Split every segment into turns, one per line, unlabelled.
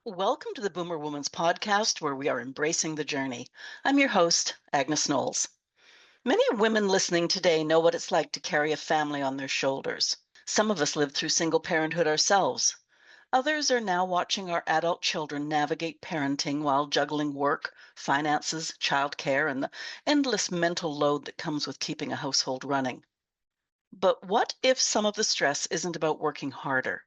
Welcome to the Boomer Woman's podcast, where we are embracing the journey. I'm your host, Agnes Knowles. Many women listening today know what it's like to carry a family on their shoulders. Some of us lived through single parenthood ourselves. Others are now watching our adult children navigate parenting while juggling work, finances, childcare, and the endless mental load that comes with keeping a household running. But what if some of the stress isn't about working harder?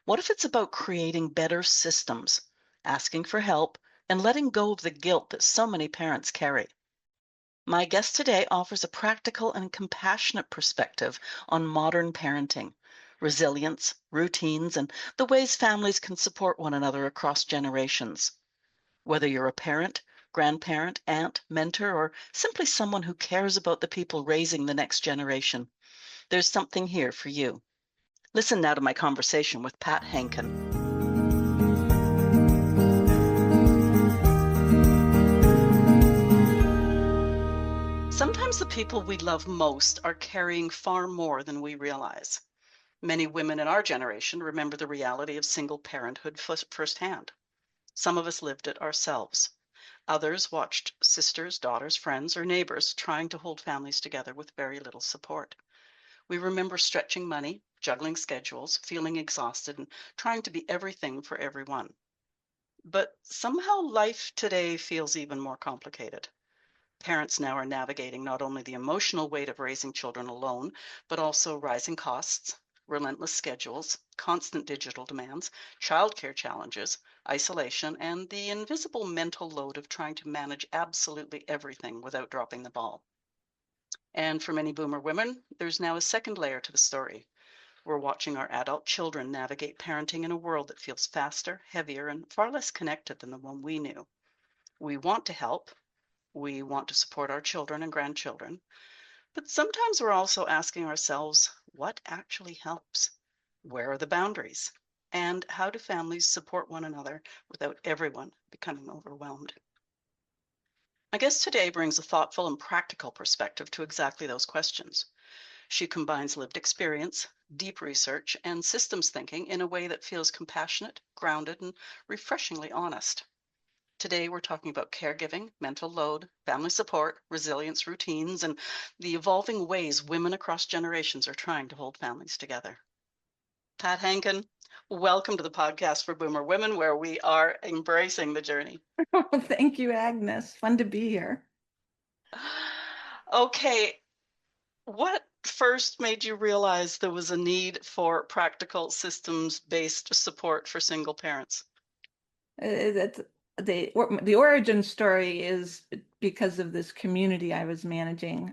What if it's about creating better systems, asking for help, and letting go of the guilt that so many parents carry? My guest today offers a practical and compassionate perspective on modern parenting, resilience, routines, and the ways families can support one another across generations. Whether you're a parent, grandparent, aunt, mentor, or simply someone who cares about the people raising the next generation, there's something here for you. Listen now to my conversation with Pat Hankin. Sometimes the people we love most are carrying far more than we realize. Many women in our generation remember the reality of single parenthood firsthand. Some of us lived it ourselves. Others watched sisters, daughters, friends, or neighbors trying to hold families together with very little support. We remember stretching money, juggling schedules, feeling exhausted, and trying to be everything for everyone. But somehow life today feels even more complicated. Parents now are navigating not only the emotional weight of raising children alone, but also rising costs, relentless schedules, constant digital demands, childcare challenges, isolation, and the invisible mental load of trying to manage absolutely everything without dropping the ball. And for many boomer women, there's now a second layer to the story. We're watching our adult children navigate parenting in a world that feels faster, heavier, and far less connected than the one we knew. We want to help. We want to support our children and grandchildren. But sometimes we're also asking ourselves, what actually helps? Where are the boundaries? And how do families support one another without everyone becoming overwhelmed? My guest today brings a thoughtful and practical perspective to exactly those questions. She combines lived experience, deep research, and systems thinking in a way that feels compassionate, grounded, and refreshingly honest. Today, we're talking about caregiving, mental load, family support, resilience routines, and the evolving ways women across generations are trying to hold families together. Pat Hankin, welcome to the podcast for Boomer Women, where we are embracing the journey.
Oh, thank you, Agnes. Fun to be here.
Okay, what first made you realize there was a need for practical systems-based support for single parents?
That's the origin story is because of this community I was managing.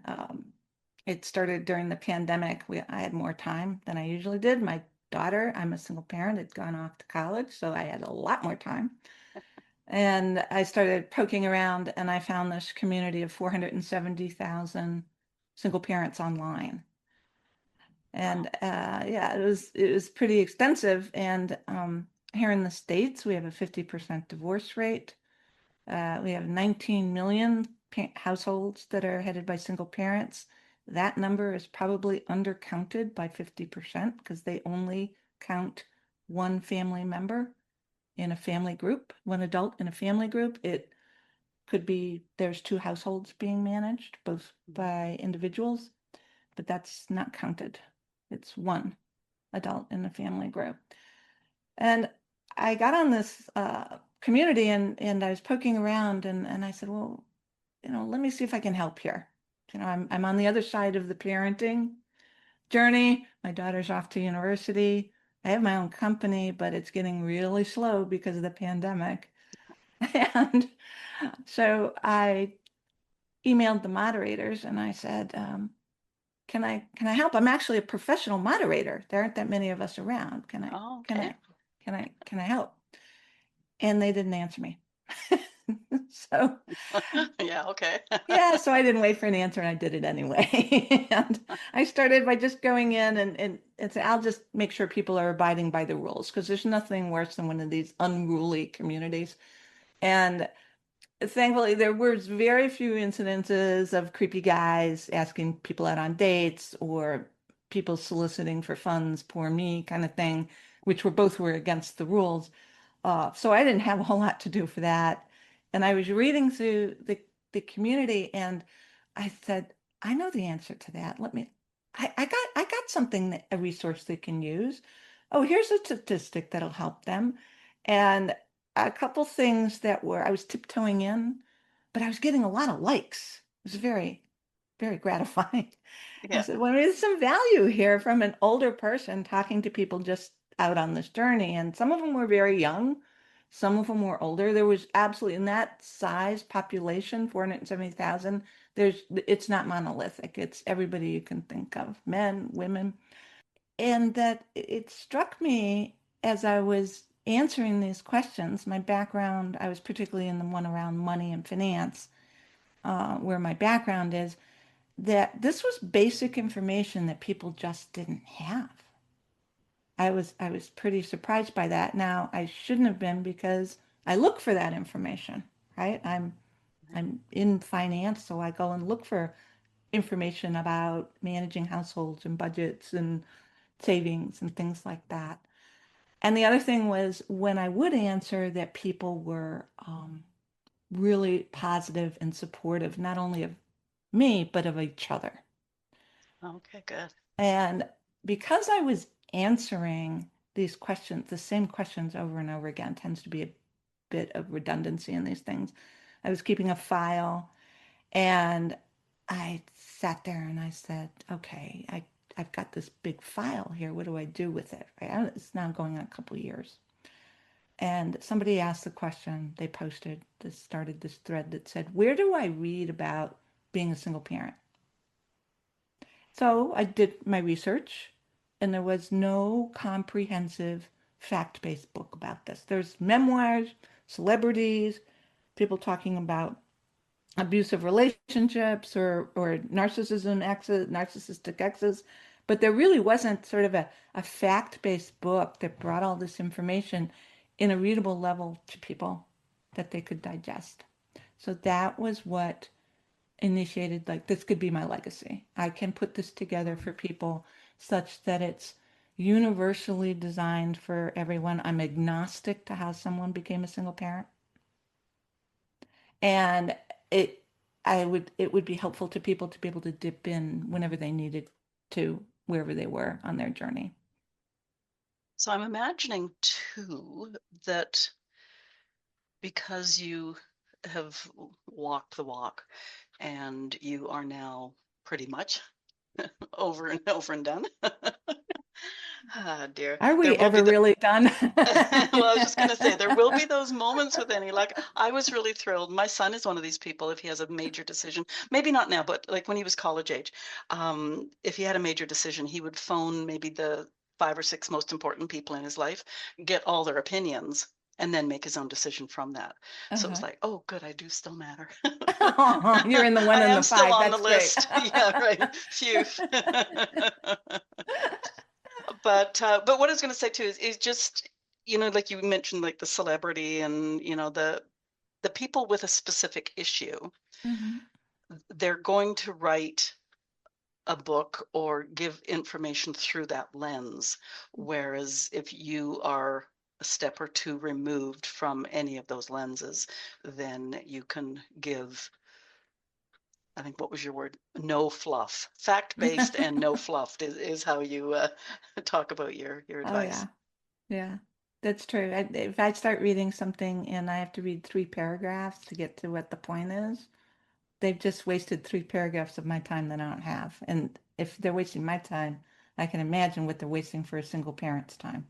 It started during the pandemic. I had more time than I usually did. My daughter, I'm a single parent, had gone off to college, so I had a lot more time. And I started poking around, and I found this community of 470,000 single parents online. And
Wow.
yeah, it was pretty extensive. And here in the States, we have a 50% divorce rate. We have 19 million households that are headed by single parents. That number is probably undercounted by 50% because they only count one family member in a family group, one adult in a family group. It could be there's two households being managed, both by individuals, but that's not counted. It's one adult in the family group. And I got on this community and I was poking around and I said, well, let me see if I can help here. I'm on the other side of the parenting journey. My daughter's off to university. I have my own company, but it's getting really slow because of the pandemic. And so I emailed the moderators and I said, can I help? I'm actually a professional moderator. There aren't that many of us around. Can I
Oh,
can
okay.
I can I help? And they didn't answer me. So
Yeah, okay.
yeah, so I didn't wait for an answer and I did it anyway. And I started by just going in and say, I'll just make sure people are abiding by the rules because there's nothing worse than one of these unruly communities. And thankfully, there were very few incidences of creepy guys asking people out on dates or people soliciting for funds, poor me kind of thing, which were both against the rules. So I didn't have a whole lot to do for that. And I was reading through the community and I said, I know the answer to that. I got something that a resource they can use. Oh, here's a statistic that'll help them. And a couple things that were, I was tiptoeing in, but I was getting a lot of likes. It was very, very gratifying. I
Yeah.
said, well, there's some value here from an older person talking to people just out on this journey. And some of them were very young, some of them were older. There was absolutely in that size population, 470,000, it's not monolithic. It's everybody you can think of, men, women. And that it struck me as I was answering these questions, my background, I was particularly in the one around money and finance, where my background is, that this was basic information that people just didn't have. I was pretty surprised by that. Now, I shouldn't have been because I look for that information, right? I'm in finance, so I go and look for information about managing households and budgets and savings and things like that. And the other thing was when I would answer that people were really positive and supportive, not only of me, but of each other.
Okay, good.
And because I was answering these questions, the same questions over and over again, tends to be a bit of redundancy in these things. I was keeping a file and I sat there and I said, okay, I've got this big file here. What do I do with it? Right? It's now going on a couple of years. And somebody asked the question, they posted, this started this thread that said, where do I read about being a single parent? So I did my research, and there was no comprehensive fact-based book about this. There's memoirs, celebrities, people talking about abusive relationships or narcissism exes, narcissistic exes, but there really wasn't sort of a fact-based book that brought all this information in a readable level to people that they could digest. So that was what initiated, like, this could be my legacy. I can put this together for
Mhm.
people such that it's universally designed for everyone. I'm agnostic to how someone became a single parent. And it it would be helpful to people to be able to dip in whenever they needed to, wherever they were on their journey.
So I'm imagining too that because you have walked the walk and you are now pretty much over and over and done. Ah, dear.
Are
There
we
will be
ever
the
really done?
well, I was just going to say there will be those moments with any luck. I was really thrilled. My son is one of these people. If he has a major decision, maybe not now, but like when he was college age, if he had a major decision, he would phone maybe the 5 or 6 most important people in his life, get all their opinions, and then make his own decision from that. So it was
Uh-huh.
like, oh, good, I do still matter.
You're in the one
I
and
am
the
still
five.
on the
That's great.
list. Yeah, right. Phew. But what I was going to say too is just like you mentioned, like the celebrity and the people with a specific issue,
Mhm.
they're going to write a book or give information through that lens. Whereas if you are a step or two removed from any of those lenses, then you can give, I think, what was your word? No fluff. Fact based and no fluff is how you talk about your
Oh
advice.
yeah. Yeah. That's true. If I start reading something and I have to read 3 paragraphs to get to what the point is, they've just wasted 3 paragraphs of my time that I don't have. And if they're wasting my time, I can imagine what they're wasting for a single parent's time.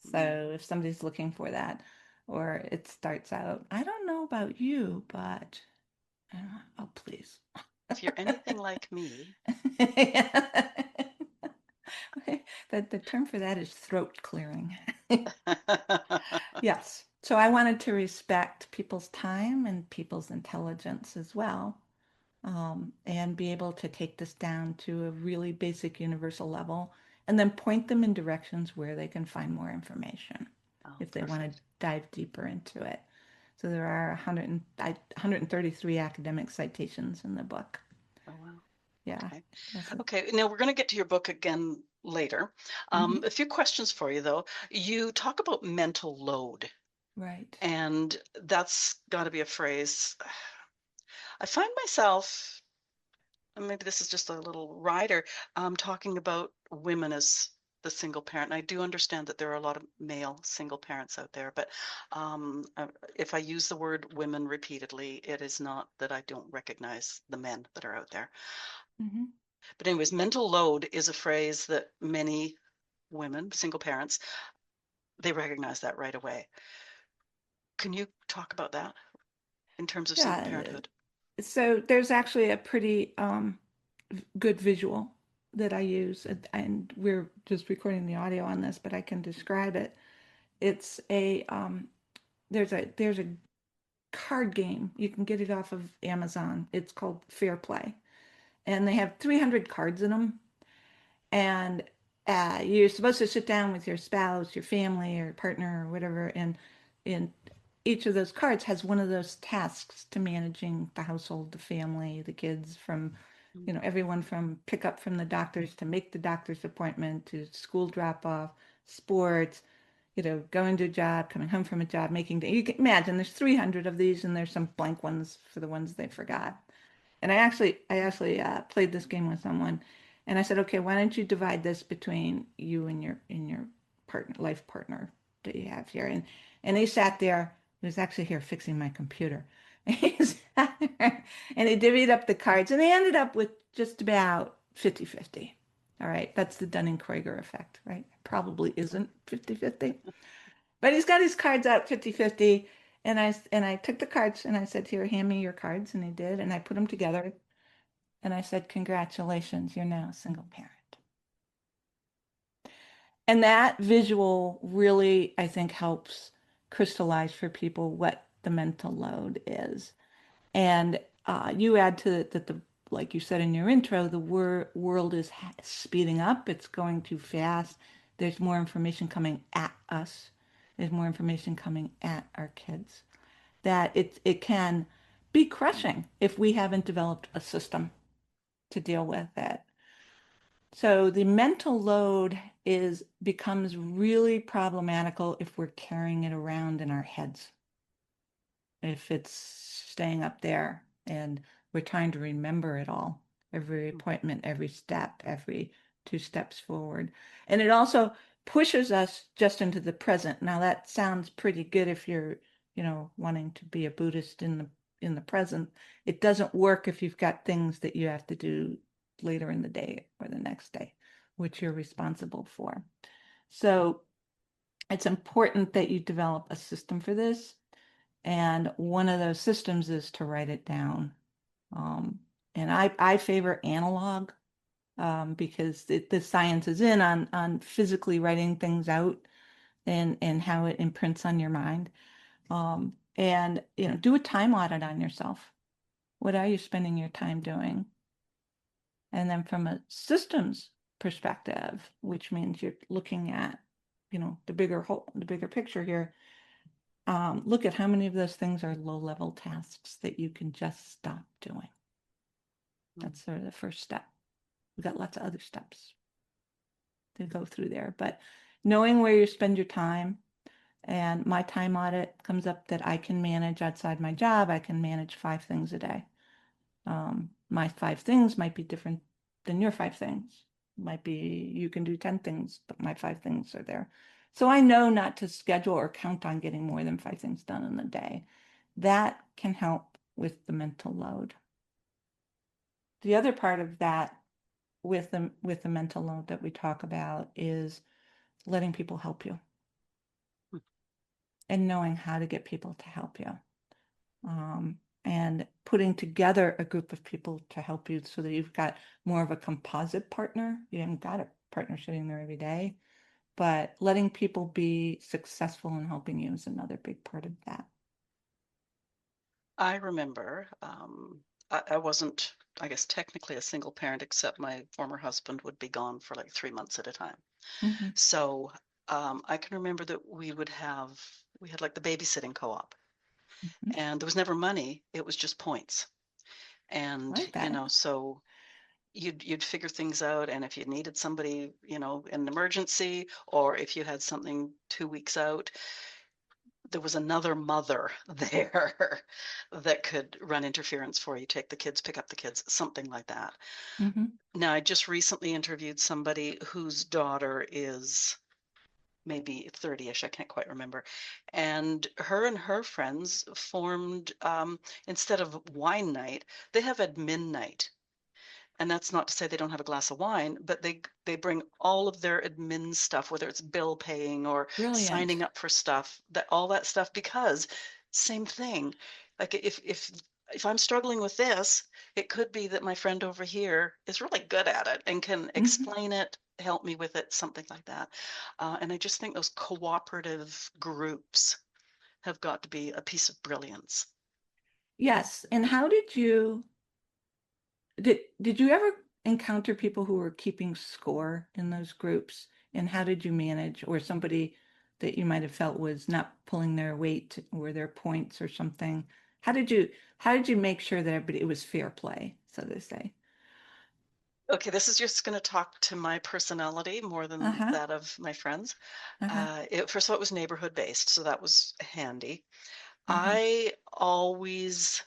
Mm.
So if somebody's looking for that, or it starts out, I don't know about you, but oh, please.
If you're anything like me.
The term for that is throat clearing. Yes. So I wanted to respect people's time and people's intelligence as well, and be able to take this down to a really basic universal level and then point them in directions where they can find more information
Oh,
if they want to
perfect.
dive deeper into it. So there are 133 academic citations in the book.
Oh, wow.
Yeah.
Okay.
Yes.
Okay. Now we're going to get to your book again later.
Mhm.
A few questions for you, though. You talk about mental load.
Right.
And that's got to be a phrase. I find myself, and maybe this is just a little rider, talking about women as the single parent. And I do understand that there are a lot of male single parents out there, but if I use the word women repeatedly, it is not that I don't recognize the men that are out there.
Hmm.
But anyways, mental load is a phrase that many women, single parents, they recognize that right away. Can you talk about that in terms of single
Yeah.
parenthood?
So there's actually a pretty good visual that I use, and we're just recording the audio on this, but I can describe it. It's a there's a card game. You can get it off of Amazon. It's called Fair Play, and they have 300 cards in them. And you're supposed to sit down with your spouse, your family, or partner, or whatever, and each of those cards has one of those tasks to managing the household, the family, the kids, from everyone from pick up from the doctors to make the doctor's appointment to school drop off, sports, going to a job, coming home from a job, you can imagine there's 300 of these, and there's some blank ones for the ones they forgot. And I actually played this game with someone, and I said, okay, why don't you divide this between you and your partner, life partner that you have here? And he sat there. He was actually here fixing my computer. And he sat there, and he divvied up the cards, and he ended up with just about 50-50. All right, that's the Dunning-Kruger effect, right? Probably isn't 50-50. But he's got his cards out 50-50. And I took the cards and I said, here, hand me your cards. And he did. And I put them together. And I said, congratulations, you're now a single parent. And that visual really, I think, helps crystallize for people what the mental load is. And you add to it that like you said in your intro, the world is speeding up. It's going too fast. There's more information coming at us. There's more information coming at our kids. That it can be crushing if we haven't developed a system to deal with it. So the mental load is becomes really problematical if we're carrying it around in our heads. If it's staying up there and we're trying to remember it all, every appointment, every step, every two steps forward. And it also pushes us just into the present. Now that sounds pretty good if you're, wanting to be a Buddhist in the present. It doesn't work if you've got things that you have to do later in the day or the next day, which you're responsible for. So it's important that you develop a system for this. And one of those systems is to write it down. Um, and I favor analog because the science is in on physically writing things out and how it imprints on your mind. And do a time audit on yourself. What are you spending your time doing? And then from a systems perspective, which means you're looking at, the bigger whole, the bigger picture here. Look at how many of those things are low-level tasks that you can just stop doing. That's sort of the first step. We've got lots of other steps to go through there, but knowing where you spend your time, and my time audit comes up that I can manage outside my job. I can manage 5 things a day. My 5 things might be different than your 5 things. Might be you can do 10 things, but my 5 things are there. So I know not to schedule or count on getting more than 5 things done in the day. That can help with the mental load. The other part of that with the mental load that we talk about is letting people help you and knowing how to get people to help you. And putting together a group of people to help you so that you've got more of a composite partner. You haven't got a partner sitting there every day, but letting people be successful in helping you is another big part of that.
I remember I wasn't, I guess, technically a single parent, except my former husband would be gone for like 3 months at a time.
Mm-hmm.
So I can remember that we had like the babysitting co-op,
Mm-hmm.
and there was never money. It was just points.
I
And,
like that.
so you'd figure things out. And if you needed somebody, in an emergency, or if you had something 2 weeks out, there was another mother there that could run interference for you, take the kids, pick up the kids, something like that.
Hmm.
Now, I just recently interviewed somebody whose daughter is maybe 30-ish, I can't quite remember. And her friends formed, instead of wine night, they have admin night. And that's not to say they don't have a glass of wine, but they bring all of their admin stuff, whether it's bill paying or
Brilliant.
signing up for stuff, that all that stuff, because same thing. Like if I'm struggling with this, it could be that my friend over here is really good at it and can
Hmm.
explain it, help me with it, something like that. And I just think those cooperative groups have got to be a piece of brilliance.
Yes. And how did you ever encounter people who were keeping score in those groups? And how did you manage, or somebody that you might have felt was not pulling their weight or their points or something? How did you make sure that everybody it was fair play, so to say?
Okay, this is just going to talk to my personality more than
Uh-huh.
that of my friends.
Uh-huh.
First of all, it was neighborhood based, so that was handy.
Uh-huh.
I always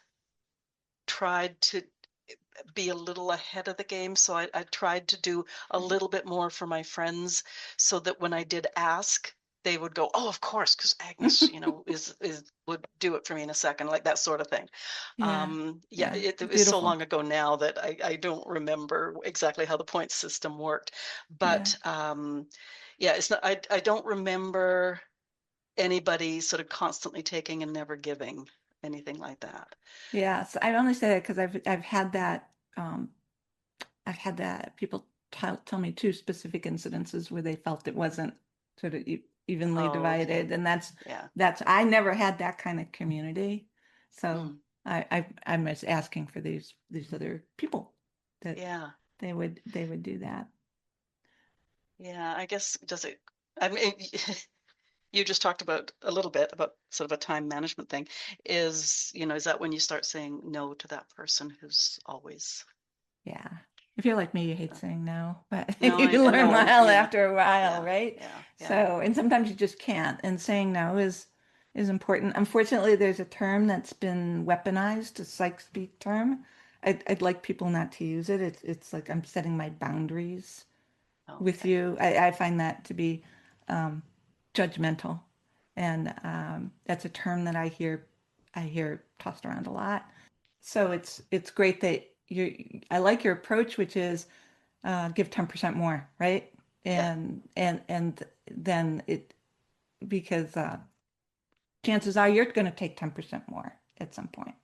tried to be a little ahead of the game, so I tried to do a
Right.
little bit more for my friends, so that when I did ask, they would go, "Oh, of course," because Agnes, is would do it for me in a second, like that sort of thing.
Yeah.
Yeah,
Yeah.
it was so
Beautiful.
long ago now that I don't remember exactly how the point system worked.
Yeah.
But yeah, it's not, I don't remember anybody sort of constantly taking and never giving, anything like that.
Yeah. So I only say that because um I've had that people tell me two specific incidences where they felt it wasn't sort of evenly
Oh, okay.
divided, and
Yeah.
that's I never had that kind of community, so
Mm,
I'm just asking for these other people that
yeah.
they would do that.
Yeah. I guess, does it, I mean, you just talked about a little bit about sort of a time management thing. Is that when you start saying no to that person who's always,
Yeah. If you're like me, you hate
uh,
saying no, but
no,
you
I
learn
know.
well
Yeah.
after a while,
Yeah.
right?
Yeah. Yeah.
So, and sometimes you just can't, and saying no is important. Unfortunately, there's a term that's been weaponized, a psych speak term. I'd like people not to use it. It's like I'm setting my boundaries with
Okay.
you. I find that to be um, judgmental, and that's a term that I hear tossed around a lot. So it's great that I like your approach, which is give 10% more, right?
Yeah.
And then it because chances are you're going to take 10% more at some point.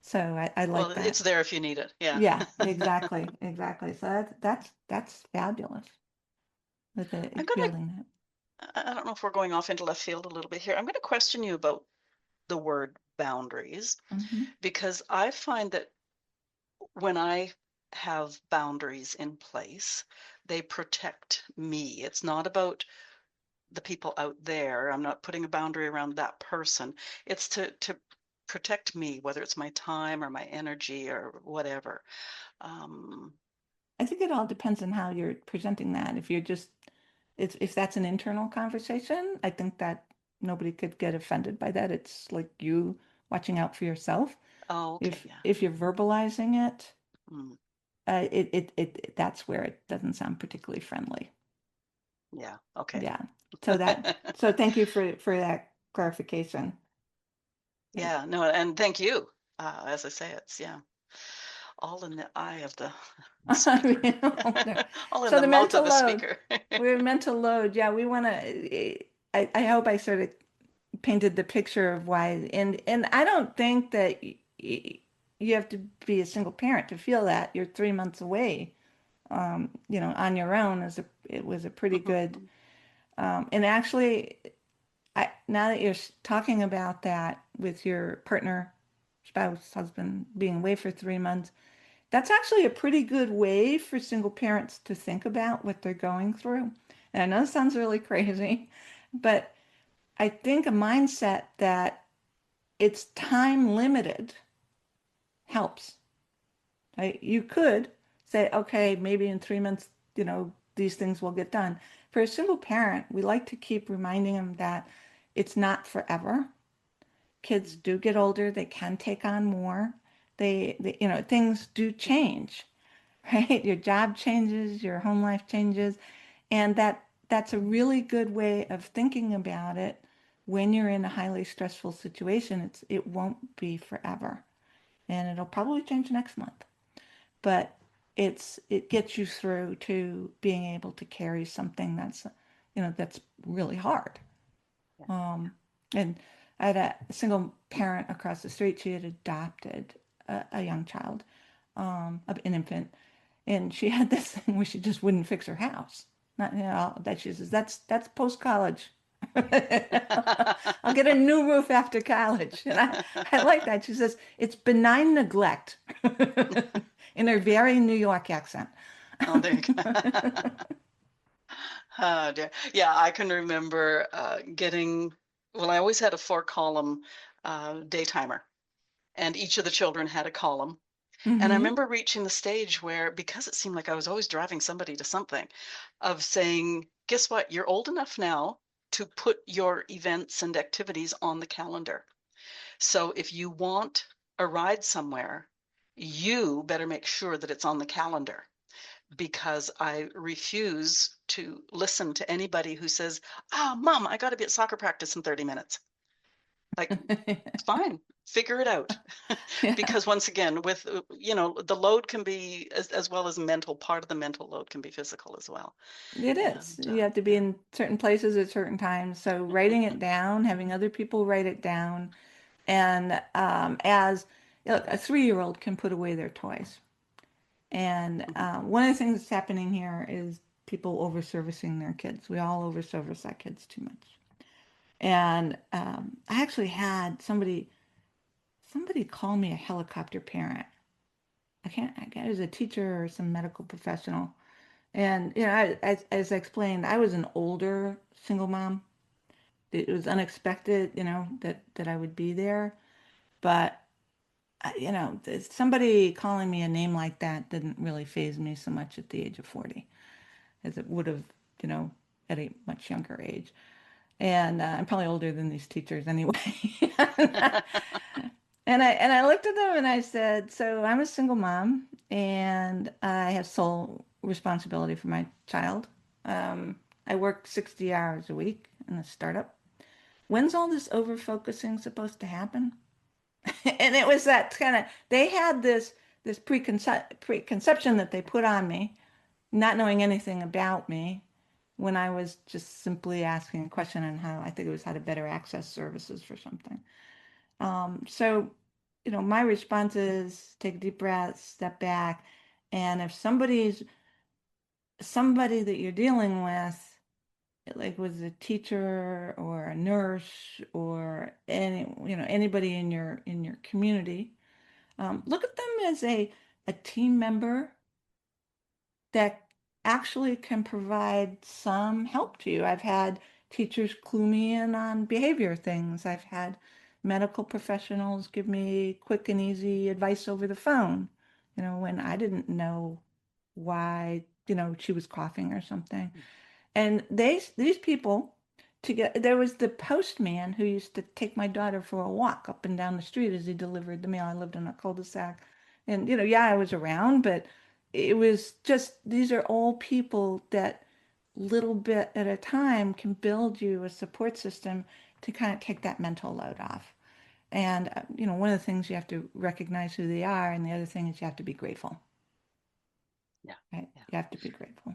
So I
Well,
like
it's
that.
there if you need it. Yeah.
Yeah, exactly, exactly. So that's fabulous with
I'm
it
gonna,
building
I don't know if we're going off into left field a little bit here. I'm going to question you about the word boundaries,
that.
because I find that when I have boundaries in place, they protect me. It's not about the people out there. I'm not putting a boundary around that person. It's to protect me, whether it's my time or my energy or whatever. Um,
I think it all depends on how you're presenting that. If you're just, if that's an internal conversation, I think that nobody could get offended by that. It's like you watching out for yourself.
oh, okay, yeah.
If you're verbalizing it,
Mm,
that's where it doesn't sound particularly friendly.
yeah, okay.
Yeah. So thank you for that clarification. It-
Yeah, no, and thank you. As I say, it's, yeah, all in the eye of the speaker, all in
So
the
the
mouth of
mental
the
load,
speaker.
we're mental load. Yeah, we want to. I hope I sort of painted the picture of why, and I don't think that you have to be a single parent to feel that. You're 3 months away, on your own it was a pretty good. And actually, now that you're talking about that with your partner, spouse, husband being away for 3 months, that's actually a pretty good way for single parents to think about what they're going through. And I know it sounds really crazy, but I think a mindset that it's time limited helps. Right? You could say, okay, maybe in 3 months, these things will get done. For a single parent, we like to keep reminding them that It's not forever. Kids
Mm.
do get older. They can take on more. Things do change, right? Your job changes, your home life changes, and that's a really good way of thinking about it. When you're in a highly stressful situation, it won't be forever, and it'll probably change next month. But it gets you through to being able to carry something that's really hard.
Yeah.
And I had a single parent across the street. She had adopted a young child, an infant, and she had this thing where she just wouldn't fix her house. Not, that she says that's post college. I'll get a new roof after college, and I like that. She says it's benign neglect in her very New York accent.
Oh, there you go. Oh, dear. Yeah, I can remember well, I always had a 4-column day timer, and each of the children had a column. And I
Mm-hmm.
remember reaching the stage where, because it seemed like I was always driving somebody to something, of saying, guess what? You're old enough now to put your events and activities on the calendar. So if you want a ride somewhere, you better make sure that it's on the calendar, because I refuse to listen to anybody who says, "Ah, Mom, I got to be at soccer practice in 30 minutes." Like, fine, figure it out.
Yeah,
Because once again, with, the load can be, as well as mental, part of the mental load can be physical as well.
it is.
And
You have to be
yeah.
in certain places at certain times. So writing it down, having other people write it down, and as look, a 3-year-old can put away their toys. And
Mhm.
one of the things that's happening here is people over servicing their kids. We all over service our kids too much. And I actually had somebody call me a helicopter parent. I guess it was a teacher or some medical professional. And as I explained, I was an older single mom. It was unexpected, that I would be there. But somebody calling me a name like that didn't really faze me so much at the age of 40 as it would have, you know, at a much younger age. And I'm probably older than these teachers anyway. And I looked at them and I said, "So I'm a single mom and I have sole responsibility for my child. I work 60 hours a week in a startup. When's all this over focusing supposed to happen?" And it was that kind of, they had this preconception that they put on me, not knowing anything about me, when I was just simply asking a question on I think it was how to better access services for something. So, my response is take a deep breath, step back, and if somebody that you're dealing with, like was a teacher or a nurse or anybody in your community, look at them as a team member that actually can provide some help to you. I've had teachers clue me in on behavior things. I've had medical professionals give me quick and easy advice over the phone, when I didn't know why, she was coughing or something. And these people there was the postman who used to take my daughter for a walk up and down the street as he delivered the mail. I lived in a cul-de-sac. And yeah, I was around, but it was just these are all people that little bit at a time can build you a support system to kind of take that mental load off. And one of the things you have to recognize who they are, and the other thing is you have to be grateful,
Yeah.
right?
Yeah.
You have to be grateful.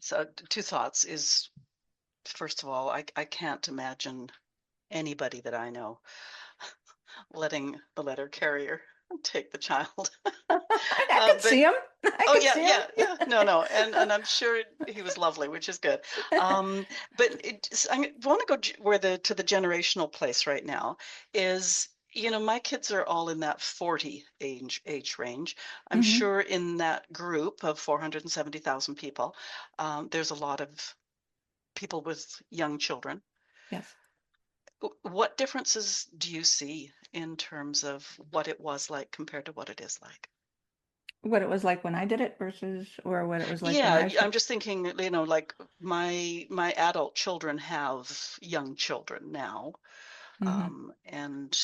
So two thoughts is, first of all, I can't imagine anybody that I know letting the letter carrier take the child.
I could
But
see him. I
oh,
could
yeah,
see him.
yeah, yeah. No, no, and I'm sure he was lovely, which is good. But I want to go to the generational place right now is, my kids are all in that 40 age range. I'm
Hmm.
sure in that group of 470,000 people, there's a lot of people with young children.
Yes.
What differences do you see in terms of what it was like compared to what it is like?
what it was like when I did it versus, or what it was like when
Yeah,
I was.
I'm just thinking, like my adult children have young children now,
Mhm.
and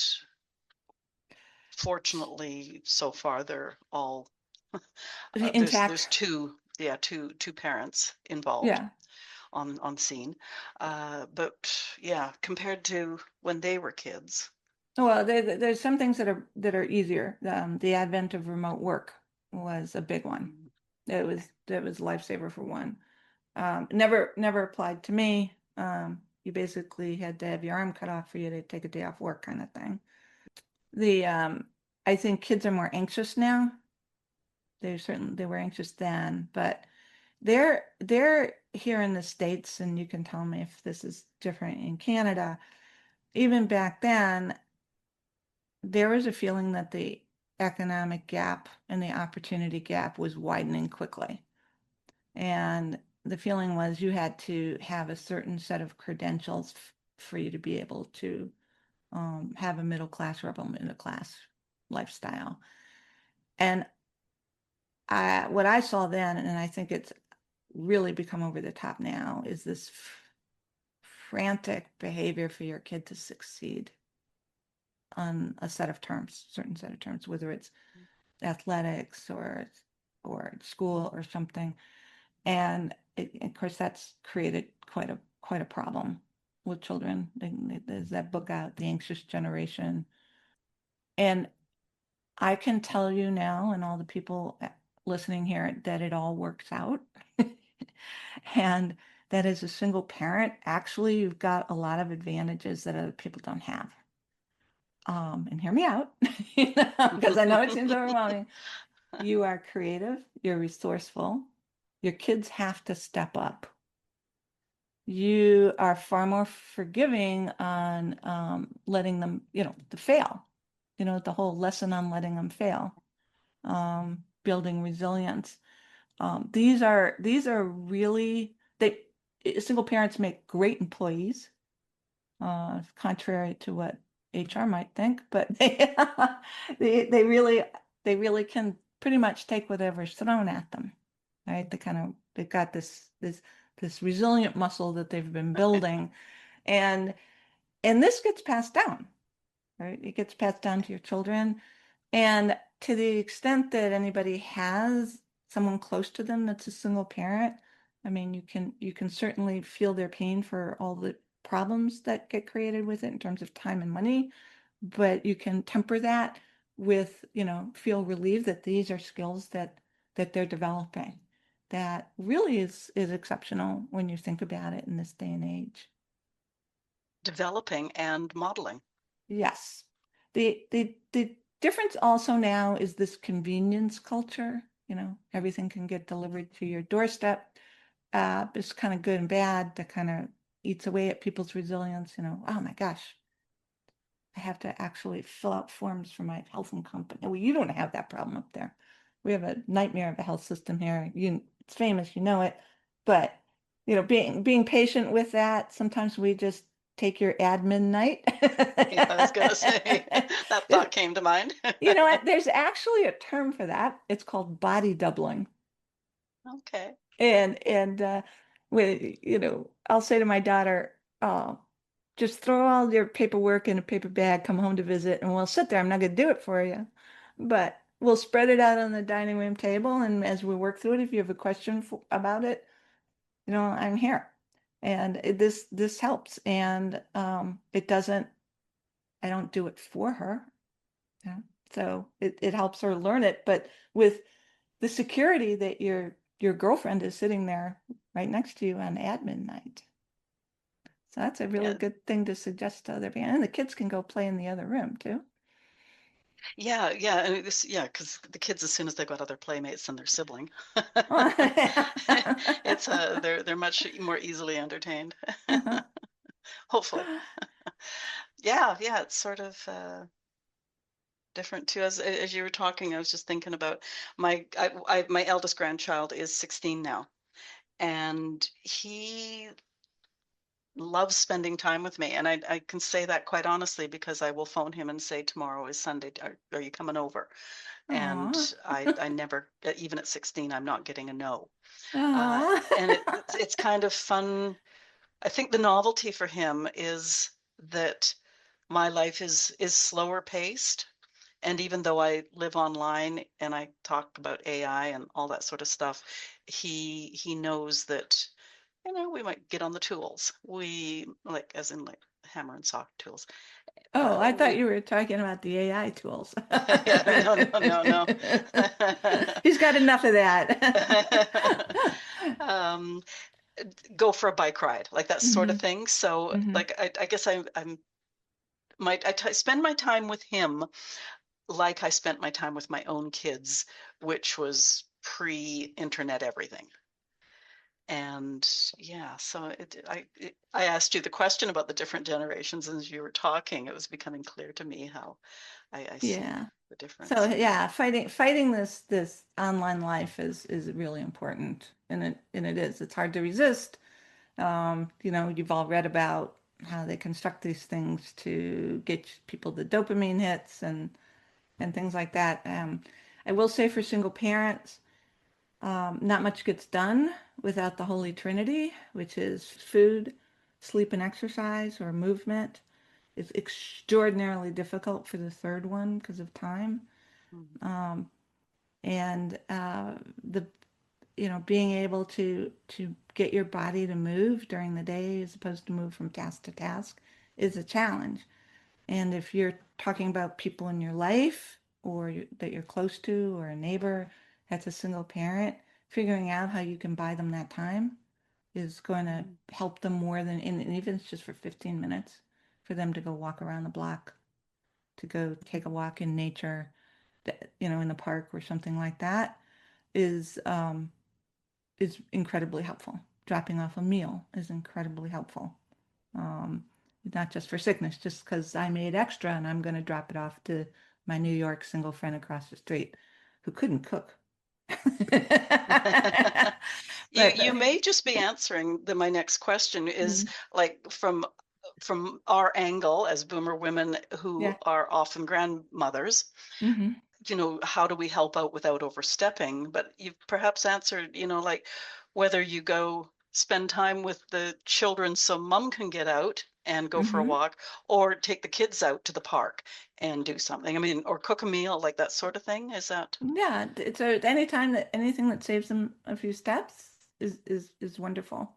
fortunately, so far they're all there's
Intact.
two parents involved
Yeah.
on scene, but yeah, compared to when they were kids.
Well, there's some things that are easier. The advent of remote work was a big one.
Mm,
It was a lifesaver for one. Never applied to me. You basically had to have your arm cut off for you to take a day off work, kind of thing. The I think kids are more anxious now. They were anxious then, but they're here in the States, and you can tell me if this is different in Canada. Even back then, there was a feeling that the economic gap and the opportunity gap was widening quickly. And the feeling was you had to have a certain set of credentials for you to be able to have a middle class or upper middle class lifestyle. And what I saw then, and I think it's really become over the top now, is this frantic behavior for your kid to succeed on a set of terms, certain set of terms, whether it's athletics or school or something. And of course, that's created quite a problem with children. There's that book out, The Anxious Generation. And I can tell you now, and all the people listening here, that it all works out. And that as a single parent, actually, you've got a lot of advantages that other people don't have. And hear me out, because I know it seems overwhelming. You are creative, you're resourceful, your kids have to step up. You are far more forgiving on letting them, to fail. The whole lesson on letting them fail, building resilience. These are really single parents make great employees, contrary to what HR might think, but they, they really they really can pretty much take whatever's thrown at them, right? They've got this resilient muscle that they've been building, and this gets passed down, right? It gets passed down to your children, and to the extent that anybody has someone close to them that's a single parent, I mean, you can certainly feel their pain for all the problems that get created with it in terms of time and money, but you can temper that with, feel relieved that these are skills that they're developing. That really is exceptional when you think about it in this day and age.
Developing and modeling.
Yes. The difference also now is this convenience culture. Everything can get delivered to your doorstep. It's kind of good and bad. That kind of eats away at people's resilience. Oh my gosh, I have to actually fill out forms for my health and company. Well, you don't have that problem up there. We have a nightmare of a health system here. It's famous, you know it. But being patient with that, sometimes we just take your admin night.
Yeah, I was gonna say that thought came to mind.
You know what? There's actually a term for that. It's called body doubling.
Okay.
And when I'll say to my daughter, "Oh, just throw all your paperwork in a paper bag, come home to visit, and we'll sit there. I'm not going to do it for you, but we'll spread it out on the dining room table. And as we work through it, if you have a question about it, I'm here." And this helps. And it doesn't. I don't do it for her. Yeah. So it helps her learn it, but with the security that your girlfriend is sitting there right next to you on admin night. So that's a really
Yeah.
good thing to suggest to other parents. And the kids can go play in the other room too.
Yeah, and because the kids, as soon as they've got other playmates than their sibling, they're much more easily entertained. Hopefully. Yeah, it's sort of different too. As you were talking, I was just thinking about my eldest grandchild is 16 now, and he loves spending time with me. And I can say that quite honestly because I will phone him and say, tomorrow is Sunday. Are you coming over? And
Aw.
I never, even at 16, I'm not getting a no.
Aw.
And it's kind of fun. I think the novelty for him is that my life is slower paced. And even though I live online and I talk about AI and all that sort of stuff, he knows that, we might get on the tools. We like, as in like hammer and saw tools.
Oh, I thought
We
you were talking about the AI tools.
Yeah, no, no, no, no.
He's got enough of that.
um, go for a bike ride, like that sort of
Hmm.
thing. So,
Hmm.
like, I guess spend my time with him like I spent my time with my own kids, which was pre-internet everything. And yeah, so I asked you the question about the different generations, and as you were talking, it was becoming clear to me how I see
Yeah.
the
So
difference.
yeah, fighting this online life is really important, and it is. It's hard to resist. You've all read about how they construct these things to get people the dopamine hits and things like that. I will say for single parents, not much gets done without the Holy Trinity, which is food, sleep and exercise or movement. It's extraordinarily difficult for the third one because of time.
Mhm.
Um, and the being able to get your body to move during the day as opposed to move from task to task is a challenge. And if you're talking about people in your life or that you're close to or a neighbor that's a single parent, figuring out how you can buy them that time is going to
Mhm.
help them more than, and even if it's just for 15 minutes for them to go walk around the block, to go take a walk in nature, in the park or something like that is is incredibly helpful. Dropping off a meal is incredibly helpful. Um, Not just for sickness, just because I made extra and I'm going to drop it off to my New York single friend across the street who couldn't cook. But
You may just be answering my next question is
mm,
like from our angle as boomer women who
yeah.
are often grandmothers,
Hmm.
how do we help out without overstepping? But you've perhaps answered, like whether you go spend time with the children so mom can get out and go for a
Hmm.
walk, or take the kids out to the park and do something. I mean, or cook a meal, like that sort of thing. Is that?
Yeah, so anytime that anything that saves them a few steps is wonderful.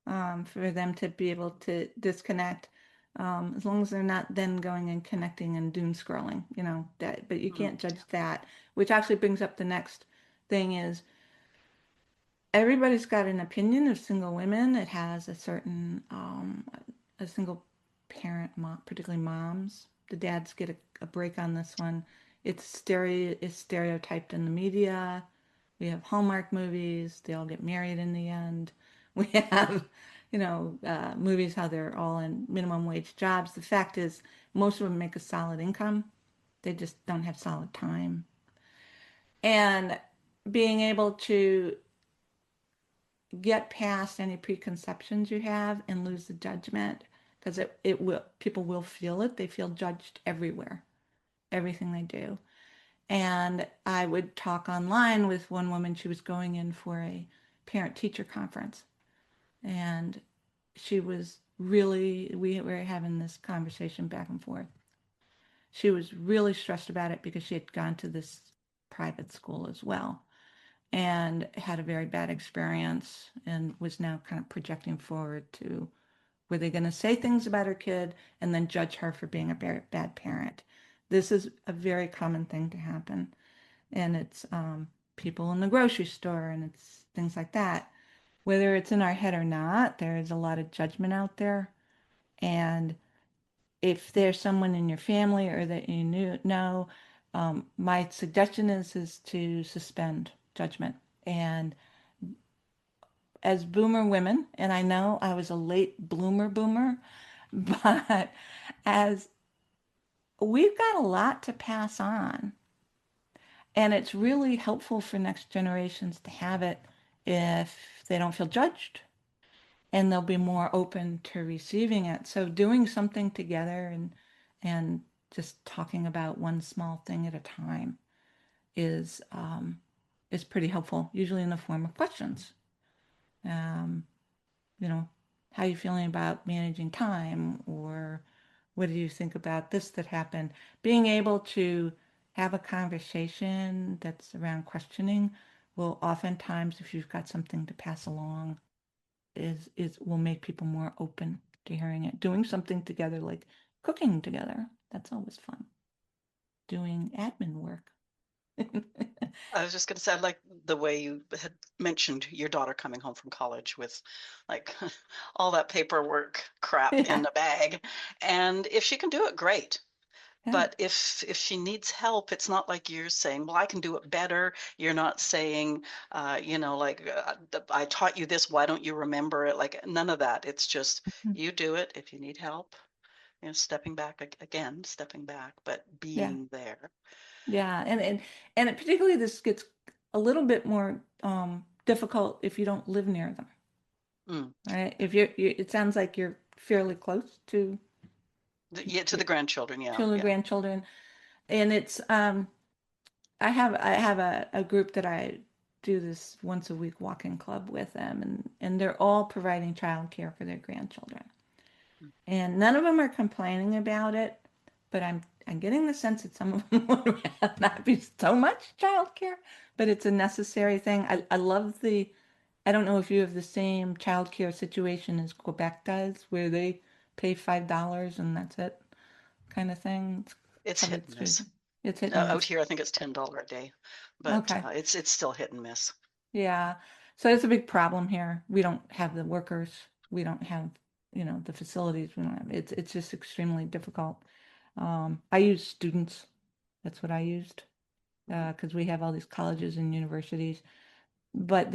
For them to be able to disconnect, as long as they're not then going and connecting and doom scrolling, that, but you
Mm,
can't judge that, which actually brings up the next thing is everybody's got an opinion of single women. It has a certain, a single parent, mom, particularly moms. The dads get a break on this one. It's stereotyped in the media. We have Hallmark movies. They all get married in the end. We have, movies how they're all in minimum wage jobs. The fact is, most of them make a solid income. They just don't have solid time. And being able to get past any preconceptions you have and lose the judgment, because it will, people will feel it. They feel judged everywhere, everything they do. And I would talk online with one woman. She was going in for a parent teacher conference. And she was really, we were having this conversation back and forth. She was really stressed about it because she had gone to this private school as well and had a very bad experience and was now kind of projecting forward to were they going to say things about her kid and then judge her for being a bad parent. This is a very common thing to happen. And it's people in the grocery store and it's things like that. Whether it's in our head or not, there is a lot of judgment out there. And if there's someone in your family or that you know, my suggestion is to suspend judgment. And as boomer women, and I know I was a late bloomer boomer, but as we've got a lot to pass on, and it's really helpful for next generations to have it if they don't feel judged and they'll be more open to receiving it. So doing something together and just talking about one small thing at a time is is pretty helpful, usually in the form of questions. Um, you know, how are you feeling about managing time? Or what do you think about this that happened? Being able to have a conversation that's around questioning will oftentimes, if you've got something to pass along, is will make people more open to hearing it. Doing something together, like cooking together, that's always fun. Doing admin work.
I was just going to say, I like the way you had mentioned your daughter coming home from college with like all that paperwork crap in
Yeah,
a bag. And if she can do it, great.
yeah.
But if she needs help, it's not like you're saying, well, I can do it better. You're not saying, like, I taught you this, why don't you remember it? Like, none of that. It's just,
Mhm.
you do it. If you need help, stepping back again, stepping back, but
Yeah.
being there.
Yeah, and particularly this gets a little bit more difficult if you don't live near them,
Mm.
right? If it sounds like you're fairly close to
Yeah, to
your
the grandchildren. Yeah,
children,
yeah.
grandchildren, and it's I have a group that I do this once a week walking club with them, and they're all providing childcare for their grandchildren.
Mm.
And none of them are complaining about it, but I'm getting the sense that some of them would rather not be so much childcare, but it's a necessary thing. I love the, I don't know if you have the same childcare situation as Quebec does, where they pay $5 and that's it, kind of thing. It's
It's hit
covered
and
through.
miss.
It's hit and
Out
miss.
here, I think it's $10 a day, but
Okay.
it's still hit and miss.
Yeah. So it's a big problem here. We don't have the workers. We don't have, the facilities. We don't have, it's just extremely difficult. I use students. That's what I used
Mhm.
because we have all these colleges and universities. But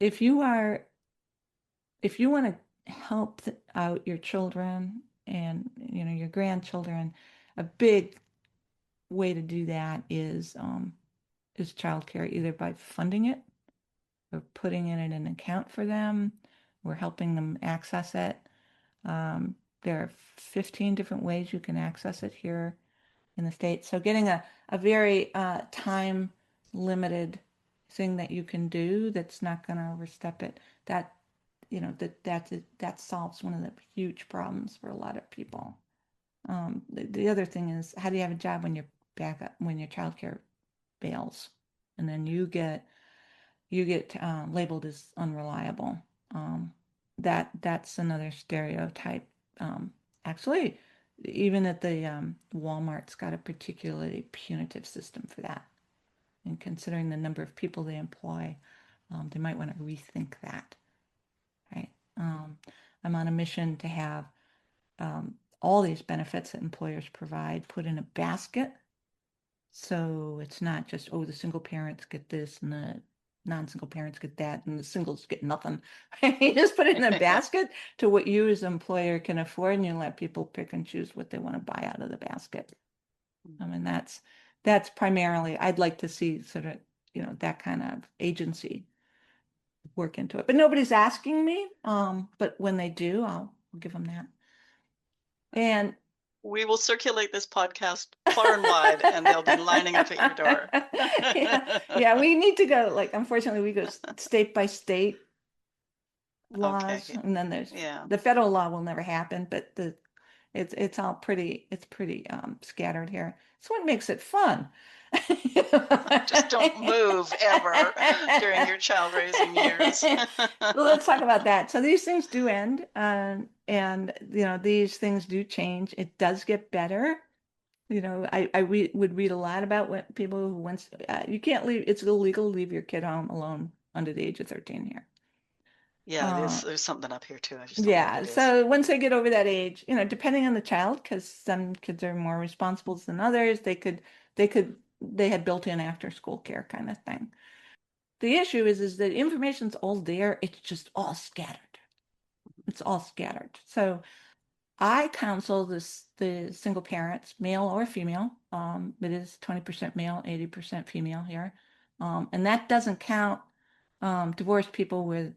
if you are, if you want to help out your children and, your grandchildren, a big way to do that is childcare, either by funding it. We're putting it in an account for them. We're helping them access it. There are 15 different ways you can access it here in the States. So getting a very time limited thing that you can do that's not going to overstep it, that, that solves one of the huge problems for a lot of people. The other thing is, how do you have a job when you're back up, when your childcare fails? And then you get labeled as unreliable. Um, that's another stereotype. Actually, even at the Walmart's got a particularly punitive system for that. And considering the number of people they employ, they might want to rethink that. Right? I'm on a mission to have all these benefits that employers provide put in a basket. So it's not just, oh, the single parents get this and the non-single parents get that and the singles get nothing. You just put it in a basket to what you as an employer can afford and you let people pick and choose what they want to buy out of the basket. I mean, that's primarily, I'd like to see sort of, that kind of agency work into it. But nobody's asking me. But when they do, I'll give them that. And
We will circulate this podcast far and wide, and they'll be lining up at your door.
yeah, yeah, we need to go, like, unfortunately, we go state by state laws,
Okay.
and then there's
Yeah.
the federal law will never happen, but it's all pretty scattered here. That's what makes it fun.
Just don't move ever during your child raising years.
Well, let's talk about that. So these things do end, and these things do change. It does get better. I would read a lot about what people who once you can't leave. It's illegal to leave your kid home alone under the age of 13 here.
Yeah, it is.
Uh,
There's something up here too. I just don't know what
yeah.
it is.
So once they get over that age, depending on the child, because some kids are more responsible than others, they had built-in after-school care kind of thing. The issue is that information's all there. It's just all scattered. It's all scattered. So I counsel the single parents, male or female. It is 20% male, 80% female here. And that doesn't count divorced people where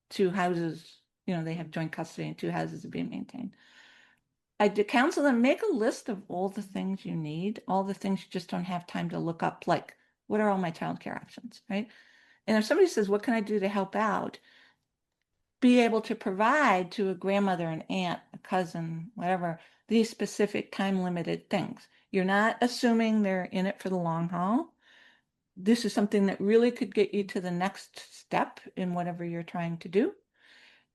two houses, they have joint custody and two houses are being maintained. I do counsel them, make a list of all the things you need, all the things you just don't have time to look up, like what are all my childcare options, right? And if somebody says, what can I do to help out? Be able to provide to a grandmother, an aunt, a cousin, whatever, these specific time limited things. You're not assuming they're in it for the long haul. This is something that really could get you to the next step in whatever you're trying to do.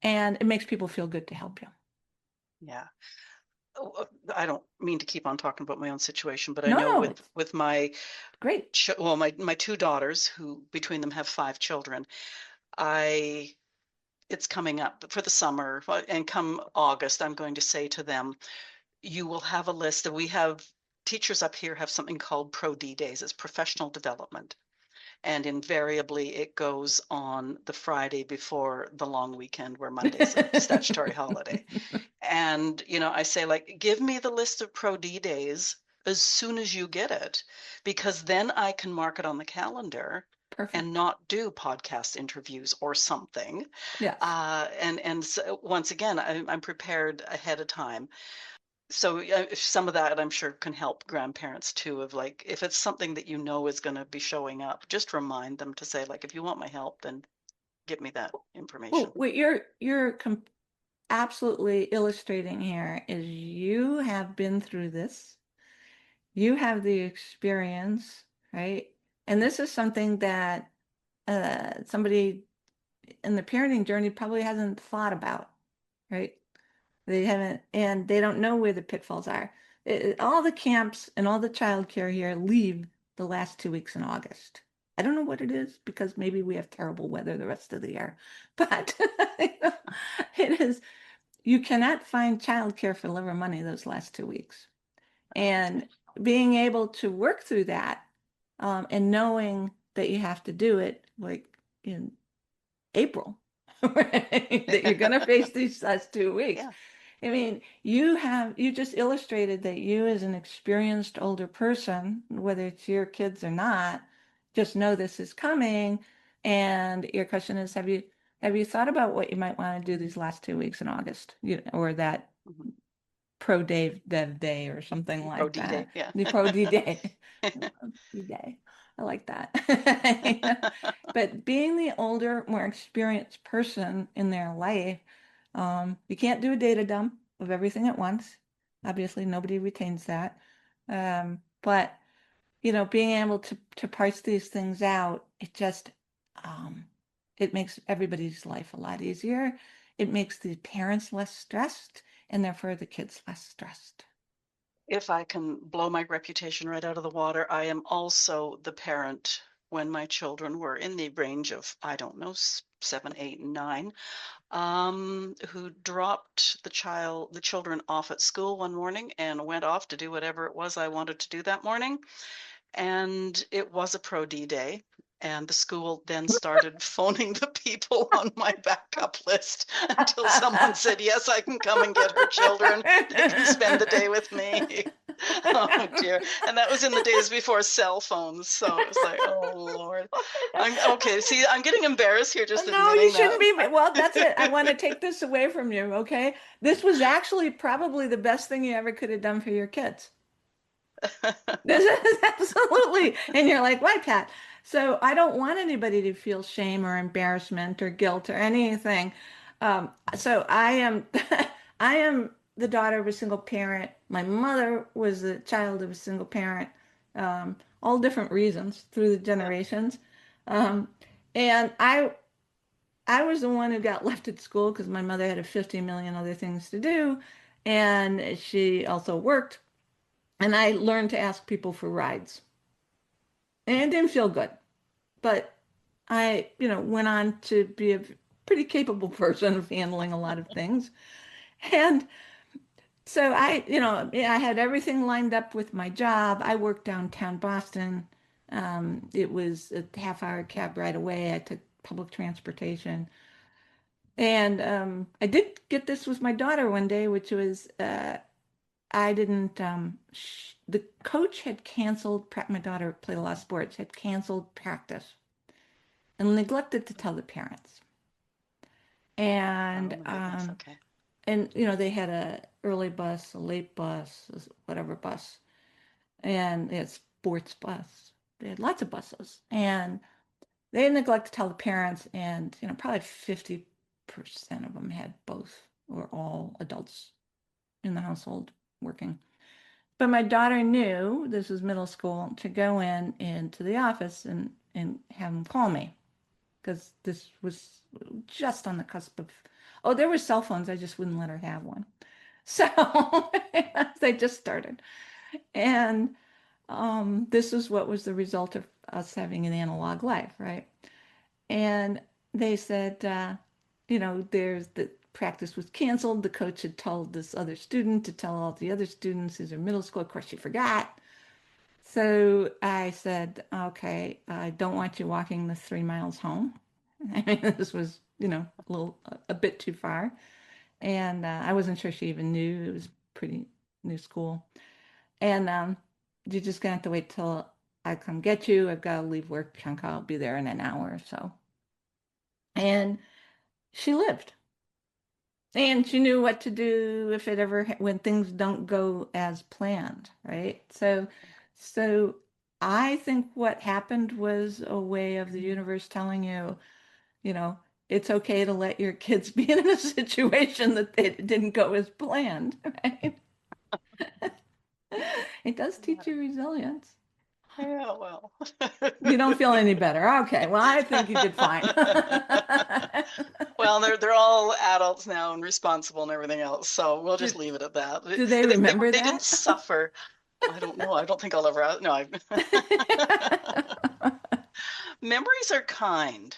And it makes people feel good to help you.
Yeah. I don't mean to keep on talking about my own situation, but I know
No, it's
with my
great.
my two daughters, who between them have 5 children, it's coming up for the summer, and come August, I'm going to say to them, you will have a list that we have. Teachers up here have something called Pro D days. It's professional development. And invariably it goes on the Friday before the long weekend, where Monday's a statutory holiday. And, I say, like, give me the list of Pro D days as soon as you get it, because then I can mark it on the calendar and
Perfect.
not do podcast interviews or something.
Yes.
And so once again, I'm prepared ahead of time. So some of that I'm sure can help grandparents too, of like, if it's something that is going to be showing up, just remind them to say, like, if you want my help, then give me that information.
Well, what you're absolutely illustrating here is you have been through this. You have the experience, right? And this is something that somebody in the parenting journey probably hasn't thought about, right? They haven't, and they don't know where the pitfalls are. All the camps and all the childcare here leave the last 2 weeks in August. I don't know what it is, because maybe we have terrible weather the rest of the year, but it is, you cannot find childcare for love or money those last 2 weeks.
Okay.
And being able to work through that, and knowing that you have to do it like in April, right? That you're going to face these last 2 weeks.
Yeah.
I mean, you just illustrated that you, as an experienced older person, whether it's your kids or not, just know this is coming. And your question is, have you thought about what you might want to do these last 2 weeks in August, or that
Mhm.
pro Dev Day or something
Pro
like
D
that?
day. Yeah.
The pro D Day. Day. I like that. But being the older, more experienced person in their life, you can't do a data dump of everything at once. Obviously, nobody retains that. But being able to parse these things out, um, it makes everybody's life a lot easier. It makes the parents less stressed, and therefore the kids less stressed.
If I can blow my reputation right out of the water, I am also the parent when my children were in the range of, I don't know, 7, 8, and 9, who dropped the children off at school one morning and went off to do whatever it was I wanted to do that morning. And it was a Pro D day. And the school then started phoning the people on my backup list until someone said, yes, I can come and get her children. They can spend the day with me. Oh dear. And that was in the days before cell phones. So it was like, oh Lord. I'm okay. See, I'm getting embarrassed here just
No, you
admitting
shouldn't be.
that.
Well, that's it. I want to take this away from you, okay? This was actually probably the best thing you ever could have done for your kids. This is absolutely. And you're like, why, Pat? So I don't want anybody to feel shame or embarrassment or guilt or anything. So I am, I am the daughter of a single parent. My mother was the child of a single parent, all different reasons through the
Yeah.
generations. Um, and I was the one who got left at school because my mother had a 50 million other things to do, and she also worked. And I learned to ask people for rides. And it didn't feel good, but I, went on to be a pretty capable person of handling a lot of things. And so I had everything lined up with my job. I worked downtown Boston. It was a half-hour cab ride away. I took public transportation. And I did get this with my daughter one day, which was I didn't. The coach had canceled. My daughter played a lot of sports. Had canceled practice and neglected to tell the parents.
Oh
And
my goodness. Okay.
they had a early bus, a late bus, whatever bus, and they had sports bus. They had lots of buses, and they neglect to tell the parents, and probably 50% of them had both or all adults in the household working. But my daughter knew, this was middle school, to go into the office and have them call me because this was just on the cusp of, oh, there were cell phones. I just wouldn't let her have one. So they just started. And this is what was the result of us having an analog life, right? And they said, there's the practice was canceled. The coach had told this other student to tell all the other students, these are middle school. Of course, she forgot. So I said, okay, I don't want you walking the 3 miles home. I mean, this was, a bit too far. And I wasn't sure she even knew it was pretty new school. And you're just gonna have to wait till I come get you. I've got to leave work chunk. I'll be there in an hour or so. And she lived. And she knew what to do if it ever when things don't go as planned, right? So I think what happened was a way of the universe telling you, you know, it's okay to let your kids be in a situation that they didn't go as planned, right? It does teach you resilience.
Yeah, well.
You don't feel any better. Okay, well, I think you did fine.
Well, they're all adults now and responsible and everything else, so we'll just
do,
leave it at that.
do they remember
They didn't
that?
suffer. I don't know. I don't think I'll ever. No, memories are kind.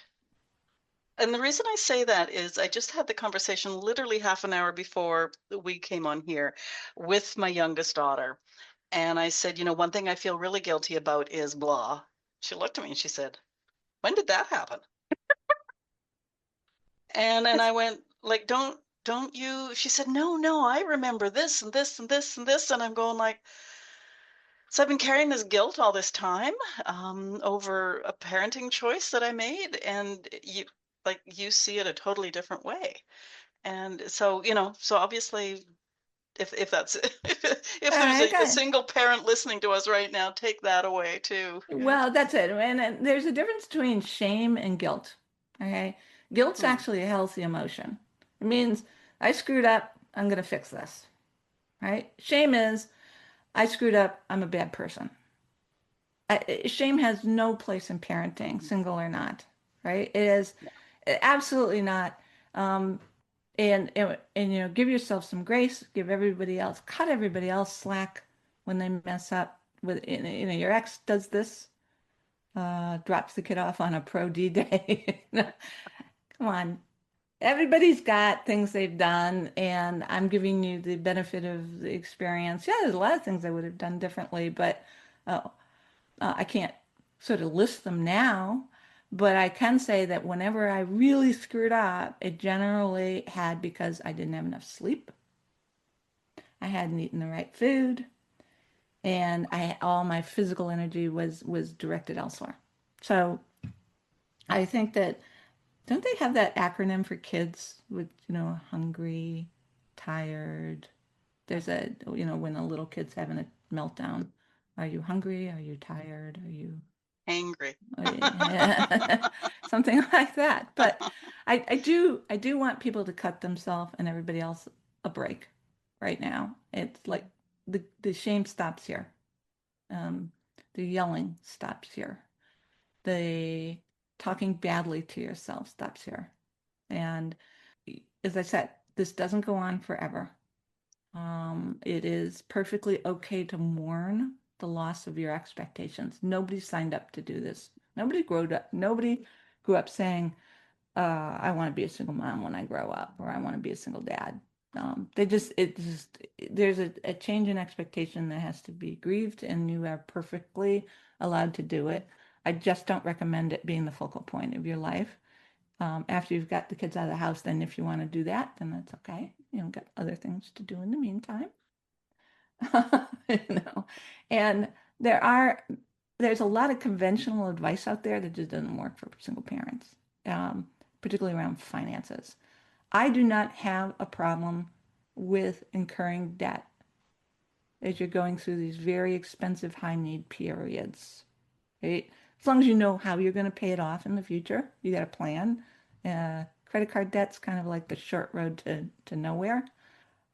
And the reason I say that is I just had the conversation literally half an hour before we came on here with my youngest daughter. And I said, one thing I feel really guilty about is blah. She looked at me and she said, when did that happen? And I went, like, don't you? She said, no, I remember this and this and this and this. And I'm going like, so I've been carrying this guilt all this time over a parenting choice that I made, and you see it a totally different way. And so, so obviously, if that's if there's
I
a
got
single parent listening to us right now, take that away too. Yeah.
Well, that's it. And there's a difference between shame and guilt. Okay. Guilt's
Hmm.
actually a healthy emotion. It means I screwed up, I'm going to fix this. Right? Shame is I screwed up, I'm a bad person. Shame has no place in parenting, single or not. Right? It is absolutely not. Um, and give yourself some grace, give everybody else, cut everybody else slack when they mess up with, your ex does this, drops the kid off on a pro D day. Come on. Everybody's got things they've done, and I'm giving you the benefit of the experience. Yeah, there's a lot of things I would have done differently, but uh, I can't sort of list them now. But I can say that whenever I really screwed up, it generally had because I didn't have enough sleep. I hadn't eaten the right food, and I all my physical energy was directed elsewhere. So I think that don't they have that acronym for kids with, hungry, tired? There's when a little kid's having a meltdown. Are you hungry? Are you tired?
Angry.
Something like that. But I do want people to cut themselves and everybody else a break right now. It's like the shame stops here. Um, the yelling stops here. The talking badly to yourself stops here. And as I said, this doesn't go on forever. It is perfectly okay to mourn the loss of your expectations. Nobody signed up to do this. Nobody grew up saying, I want to be a single mom when I grow up, or I want to be a single dad. There's a change in expectation that has to be grieved, and you are perfectly allowed to do it. I just don't recommend it being the focal point of your life. After you've got the kids out of the house, then if you want to do that, then that's okay. Got other things to do in the meantime. you know, and there are there's a lot of conventional advice out there that just doesn't work for single parents, particularly around finances. I do not have a problem with incurring debt as you're going through these very expensive high need periods. Right? As long as you know how you're going to pay it off in the future, you got a plan. Credit card debt's kind of like the short road to nowhere.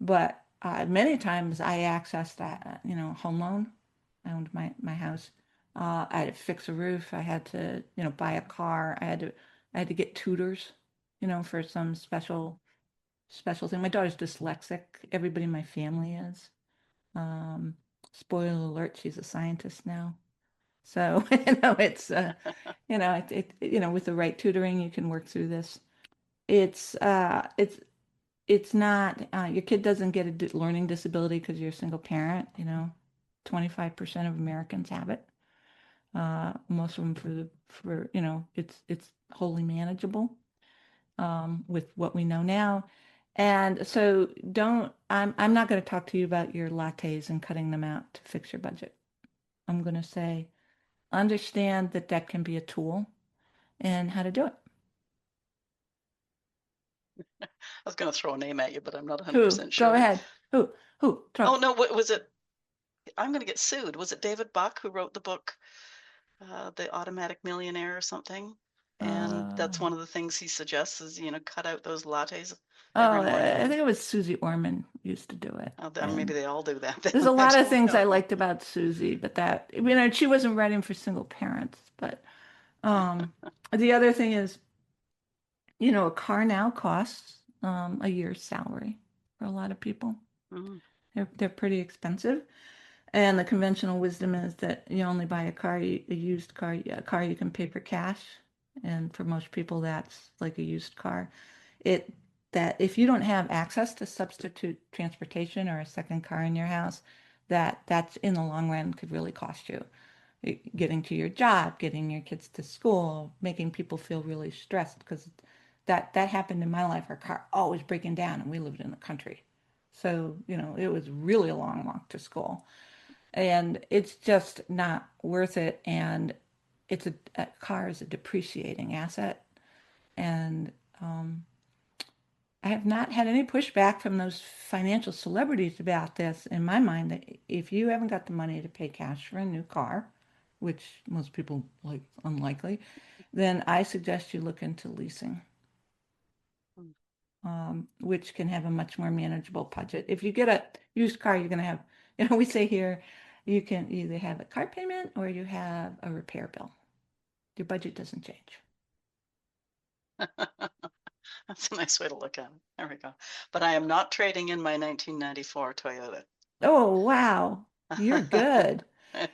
But many times I accessed that, home loan. I owned my house. I had to fix a roof. I had to, buy a car. I had to get tutors, for some special thing. My daughter's dyslexic. Everybody in my family is. Um, Spoiler alert, she's a scientist now. So, it's with the right tutoring, you can work through this. It's it's not your kid doesn't get a learning disability because you're a single parent. 25% of Americans have it. Most of them for it's wholly manageable with what we know now. And so I'm not going to talk to you about your lattes and cutting them out to fix your budget. I'm going to say understand that that can be a tool and how to do it.
I was going to throw a name at you, but I'm not
Who?
100%
Go
sure.
ahead. Who? Throw.
Oh, no, what was it? I'm going to get sued. Was it David Buck who wrote the book, The Automatic Millionaire or something? And that's
Uh,
one of the things he suggests is, cut out those lattes
oh,
every morning.
I think it was Susie Orman used to do it.
Maybe
And
they all do that
there's
then.
a
I
lot of
don't
things I
know.
liked about Susie, but that, she wasn't writing for single parents. But the other thing is, a car now costs a year's salary for a lot of people.
Mm,
They're pretty expensive. And the conventional wisdom is that you only buy a used car, a car you can pay for cash. And for most people, that's like a used car. It that if you don't have access to substitute transportation or a second car in your house, that's in the long run could really cost you. Getting to your job, getting your kids to school, making people feel really stressed because that happened in my life. Our car always breaking down, and we lived in the country. So, it was really a long walk to school. And it's just not worth it. And a car is a depreciating asset. And I have not had any pushback from those financial celebrities about this. In my mind, that if you haven't got the money to pay cash for a new car, which most people like unlikely, then I suggest you look into leasing,
mm.
which can have a much more manageable budget. If you get a used car, you're going to have, we say here, you can either have a car payment or you have a repair bill. Your budget doesn't change.
That's a nice way to look at it. There we go. But I am not trading in my 1994 Toyota.
Oh, wow. You're good.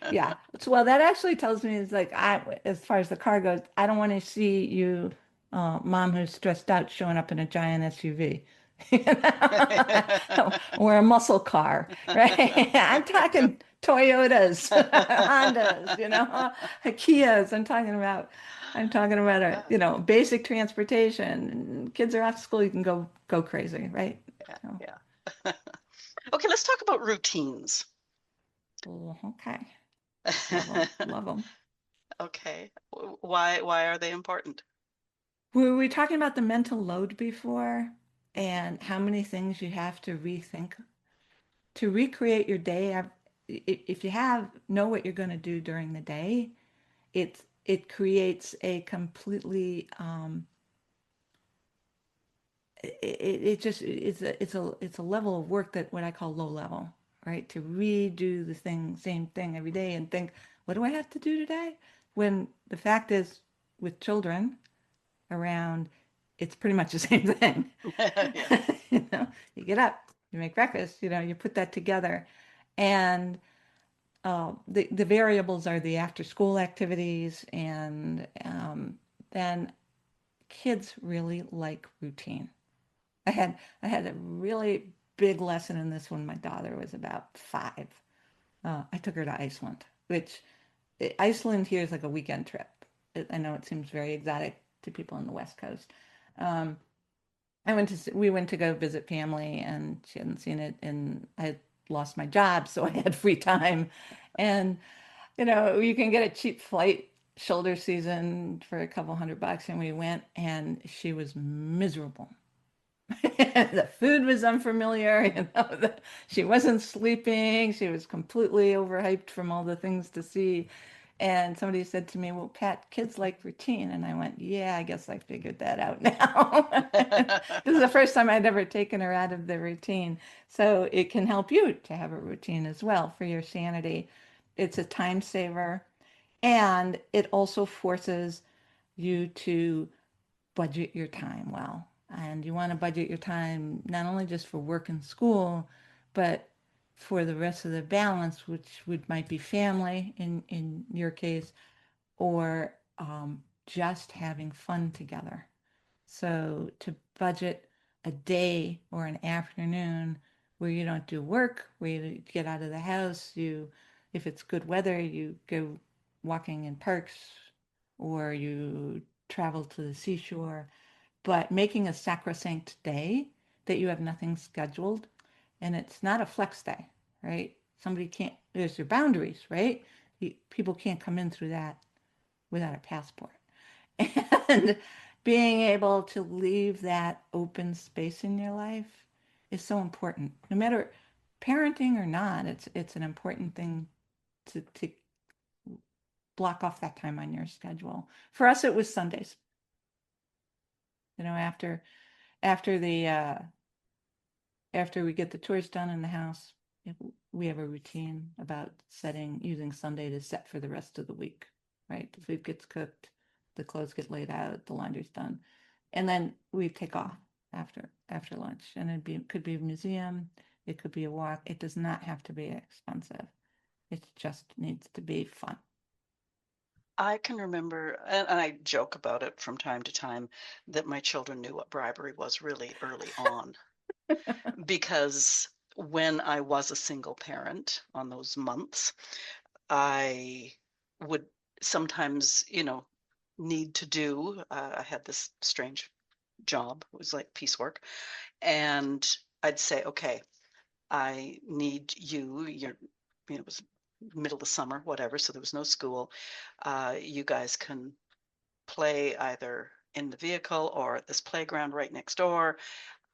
Yeah. So, well, that actually tells me is like as far as the car goes, I don't want to see you, mom who's stressed out, showing up in a giant SUV, or a muscle car, right? I'm talking Toyotas, Hondas, Kias. I'm talking about basic transportation. Kids are off school, you can go crazy, right?
Yeah,
So,
yeah. Okay, let's talk about routines.
oh, okay. Love them. Love them.
Okay. Why are they important?
Were we talking about the mental load before and how many things you have to rethink to recreate your day? If you know what you're going to do during the day, it creates a completely it just it's a level of work that what I call low level, right? To redo the same thing every day and think, what do I have to do today? When the fact is, with children around, it's pretty much the same thing.
Yeah.
You get up, you make breakfast, you put that together, and the variables are the after school activities, and then kids really like routine. I had a really big lesson in this when my daughter was about 5. I took her to Iceland, which Iceland here is like a weekend trip. I know it seems very exotic to people on the West Coast. Um, we went to go visit family, and she hadn't seen it, and I had lost my job, so I had free time. And you can get a cheap flight shoulder season for a couple $100, and we went, and she was miserable. The food was unfamiliar, she wasn't sleeping. She was completely overhyped from all the things to see. And somebody said to me, "Well, Pat, kids like routine." And I went, "Yeah, I guess I figured that out now." This is the first time I'd ever taken her out of the routine. So it can help you to have a routine as well for your sanity. It's a time saver, and it also forces you to budget your time well. And you want to budget your time not only just for work and school, but for the rest of the balance, which would might be family in your case, or just having fun together. So to budget a day or an afternoon where you don't do work, where you get out of the house, if it's good weather, you go walking in parks or you travel to the seashore, but making a sacrosanct day that you have nothing scheduled, and it's not a flex day, right? Somebody can't, there's your boundaries, right? People can't come in through that without a passport. And being able to leave that open space in your life is so important. No matter parenting or not, it's an important thing to block off that time on your schedule. For us, it was Sundays. After after the after we get the chores done in the house, we have a routine about using Sunday to set for the rest of the week, right? The food gets cooked, the clothes get laid out, the laundry's done, and then we take off after lunch. And could be a museum, it could be a walk. It does not have to be expensive. It just needs to be fun.
I can remember, and I joke about it from time to time, that my children knew what bribery was really early on. Because when I was a single parent on those months, I would sometimes, need to do, I had this strange job, it was like piecework, and I'd say, okay, I need it was middle of the summer, whatever, so there was no school. You guys can play either in the vehicle or at this playground right next door.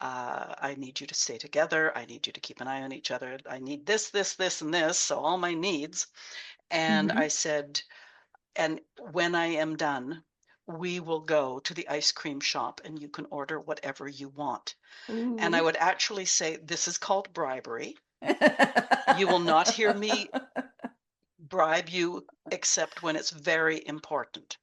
I need you to stay together. I need you to keep an eye on each other. I need this, this, this, and this. So all my needs. And
Mm-hmm.
I said, and when I am done, we will go to the ice cream shop and you can order whatever you want. And I
Ooh.
would actually say, this is called bribery. You will not hear me bribe you except when it's very important.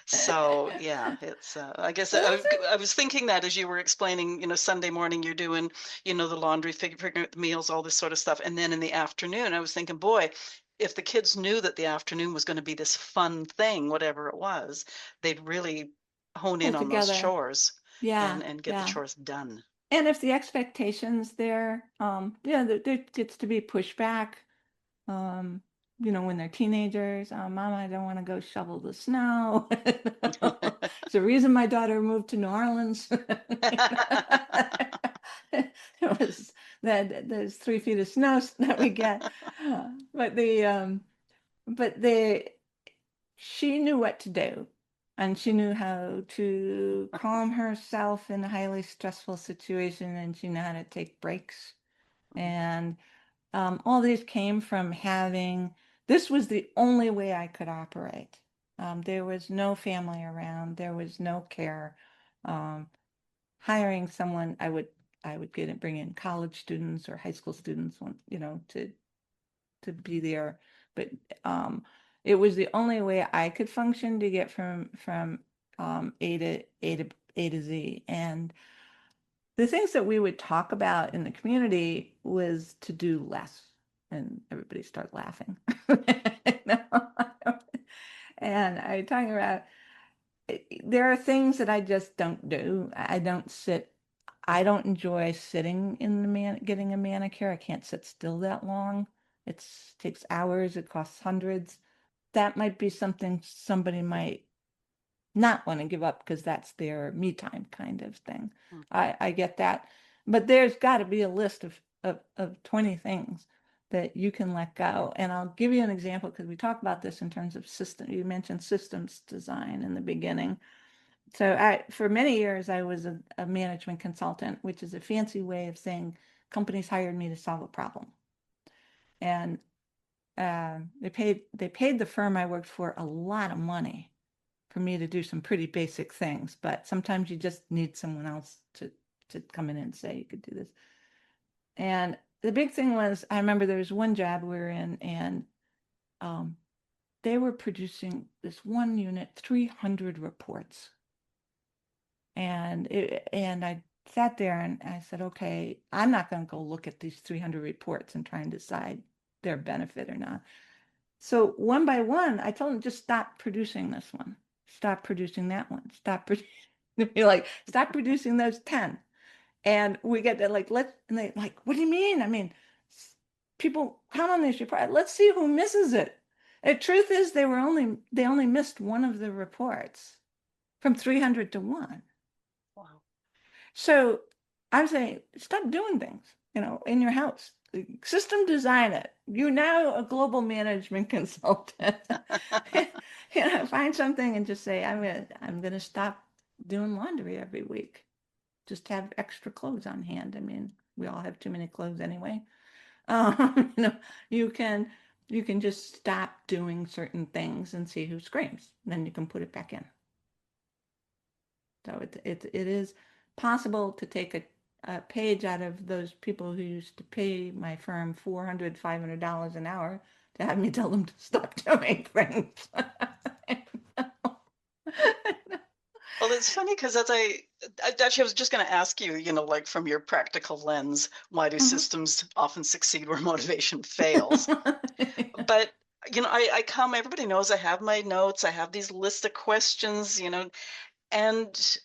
So yeah, it's I guess
Well,
I was thinking that as you were explaining, Sunday morning you're doing, the laundry, figuring out the meals, all this sort of stuff. And then in the afternoon, I was thinking, boy, if the kids knew that the afternoon was going to be this fun thing, whatever it was, they'd really hone
pull
in on those
together.
chores
Yeah,
and get the
yeah.
chores done.
And if the expectations there, yeah, there gets to be pushback. Um, when they're teenagers, Mama, I don't want to go shovel the snow. It's the reason my daughter moved to New Orleans. It was that there's 3 feet of snow that we get, but the she knew what to do, and she knew how to calm herself in a highly stressful situation, and she knew how to take breaks. And all these came from this was the only way I could operate. There was no family around, there was no care. Um, Hiring someone, I would bring in college students or high school students, to be there, but um, it was the only way I could function to get from A to Z. And the things that we would talk about in the community was to do less, and everybody start laughing. And I talking about there are things that I just don't do. I don't sit. I don't enjoy sitting in getting a manicure. I can't sit still that long. It takes hours. It costs hundreds. That might be something somebody might not want to give up because that's their me time kind of thing.
Mhm.
I get that. But there's got to be a list of 20 things that you can let go. And I'll give you an example because we talk about this in terms of system. You mentioned systems design in the beginning. So for many years, I was a management consultant, which is a fancy way of saying companies hired me to solve a problem. And they paid the firm I worked for a lot of money for me to do some pretty basic things, but sometimes you just need someone else to come in and say you could do this. And the big thing was, I remember there was one job we were in, and um, they were producing this one unit, 300 reports. And I sat there and I said, okay, I'm not going to go look at these 300 reports and try and decide their benefit or not. So one by one, I told them, just stop producing this one, stop producing that one, stop producing. Like, stop producing those 10. And we get that, like, and they like, what do you mean? I mean, people count on this report. Let's see who misses it. The truth is, they only missed one of the reports from 300 to 1.
Wow.
So I'm saying, stop doing things, in your house. System design it. You're now a global management consultant. Find something and just say, I'm gonna stop doing laundry every week. Just have extra clothes on hand. I mean, we all have too many clothes anyway. Um, you know, you can you can just stop doing certain things and see who screams. Then you can put it back in. So it is possible to take a page out of those people who used to pay my firm $400, $500 an hour to have me tell them to stop doing things.
Well, it's funny because I actually was just going to ask you, like from your practical lens, why do
Mhm.
systems often succeed where motivation fails? But everybody knows I have my notes, I have these list of questions, and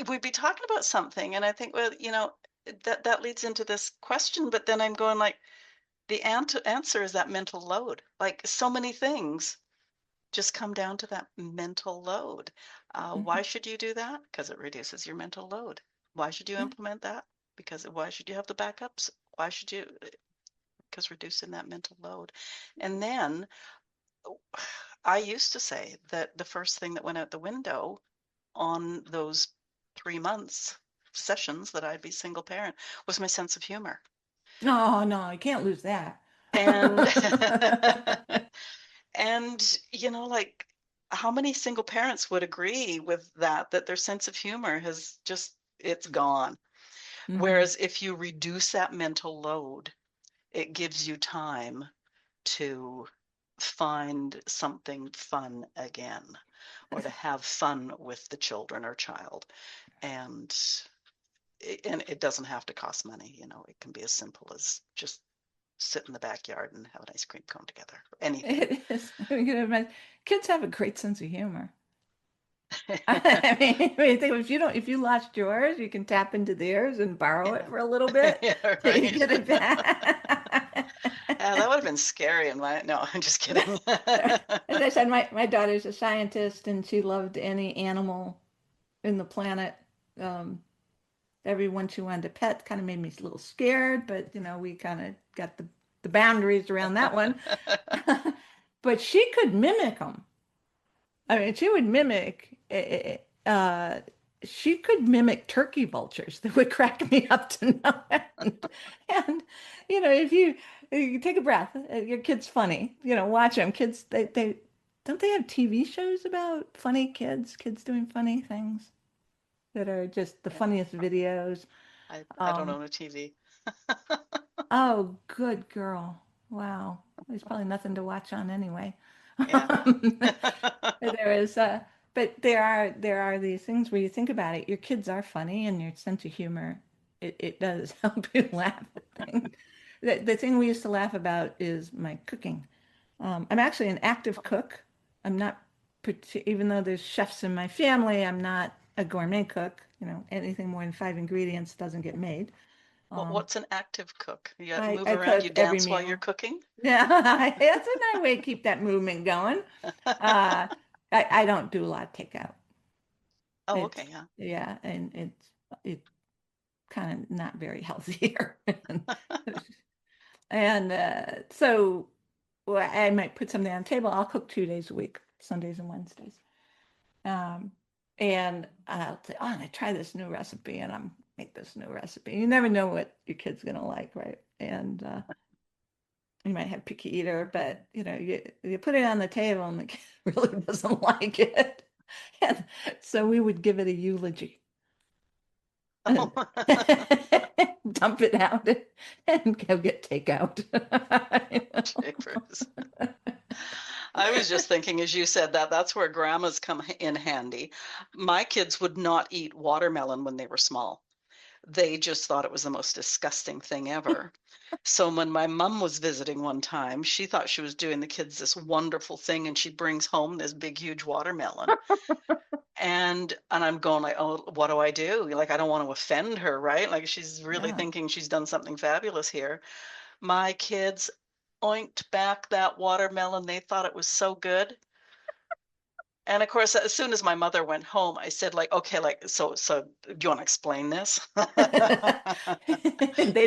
we'd be talking about something, and I think, well, that leads into this question, but then I'm going like, the answer is that mental load. Like so many things just come down to that mental load. Why
Mhm.
should you do that? Because it reduces your mental load. Why should you
Yeah.
implement that? Because why should you have the backups? Why should you? Because reducing that mental load. And then I used to say that the first thing that went out the window on those 3 months sessions that I'd be single parent was my sense of humor.
No, no, you can't lose that.
And and like how many single parents would agree with that their sense of humor has just it's gone.
Mhm.
Whereas if you reduce that mental load, it gives you time to find something fun again or to have fun with the children or child. And it doesn't have to cost money. It can be as simple as just sit in the backyard and have an ice cream cone together. Anything.
It is. Kids have a great sense of humor. If you lost yours, you can tap into theirs and borrow it
Yeah.
for a little bit
Yeah,
till you
right.
get it back.
Yeah, that would have been scary in my no, I'm just kidding.
As I said, my daughter's a scientist and she loved any animal in the planet. Um, Everyone she wanted to pet kind of made me a little scared, but we kind of got the boundaries around that one. But she could mimic them. I mean, she would mimic. She could mimic turkey vultures that would crack me up to no end. And if you take a breath, your kid's funny. Watch them. Kids, they don't they have TV shows about funny kids doing funny things that are just the
Yeah,
funniest videos.
I don't
Um,
own a TV.
oh, good girl. Wow. There's probably nothing to watch on anyway.
Yeah.
There is, but there are these things where you think about it. Your kids are funny, and your sense of humor, it does help you laugh at things. The thing we used to laugh about is my cooking. I'm actually an active cook. I'm not, even though there's chefs in my family, I'm not a gourmet cook. Anything more than 5 ingredients doesn't get made. Um,
What's an active cook? You move
I
around, you
cook every
dance while you're
meal.
cooking?
Yeah, that's a nice way to keep that movement going. Uh, I don't do a lot of takeout.
Oh,
It's
okay, yeah.
yeah, and it's kind of not very healthy here. And so well, I might put something on the table. I'll cook 2 days a week, Sundays and Wednesdays. Um, And I'll say, oh, I try this new recipe and I'm make this new recipe. You never know what your kid's gonna like, right? And you might have picky eater, but you put it on the table and the kid really doesn't like it. And so we would give it a eulogy and dump it out and go get takeout.
Jeepers. I was just thinking, as you said that, that's where grandmas come in handy. My kids would not eat watermelon when they were small. They just thought it was the most disgusting thing ever. So when my mom was visiting one time, she thought she was doing the kids this wonderful thing, and she brings home this big, huge watermelon. And I'm going like, oh, what do I do? Like, I don't want to offend her, right? Like, she's really
Yeah.
thinking she's done something fabulous here. My kids oinked back that watermelon. They thought it was so good. And of course, as soon as my mother went home, I said, like, okay, like, so do you want to explain this?
They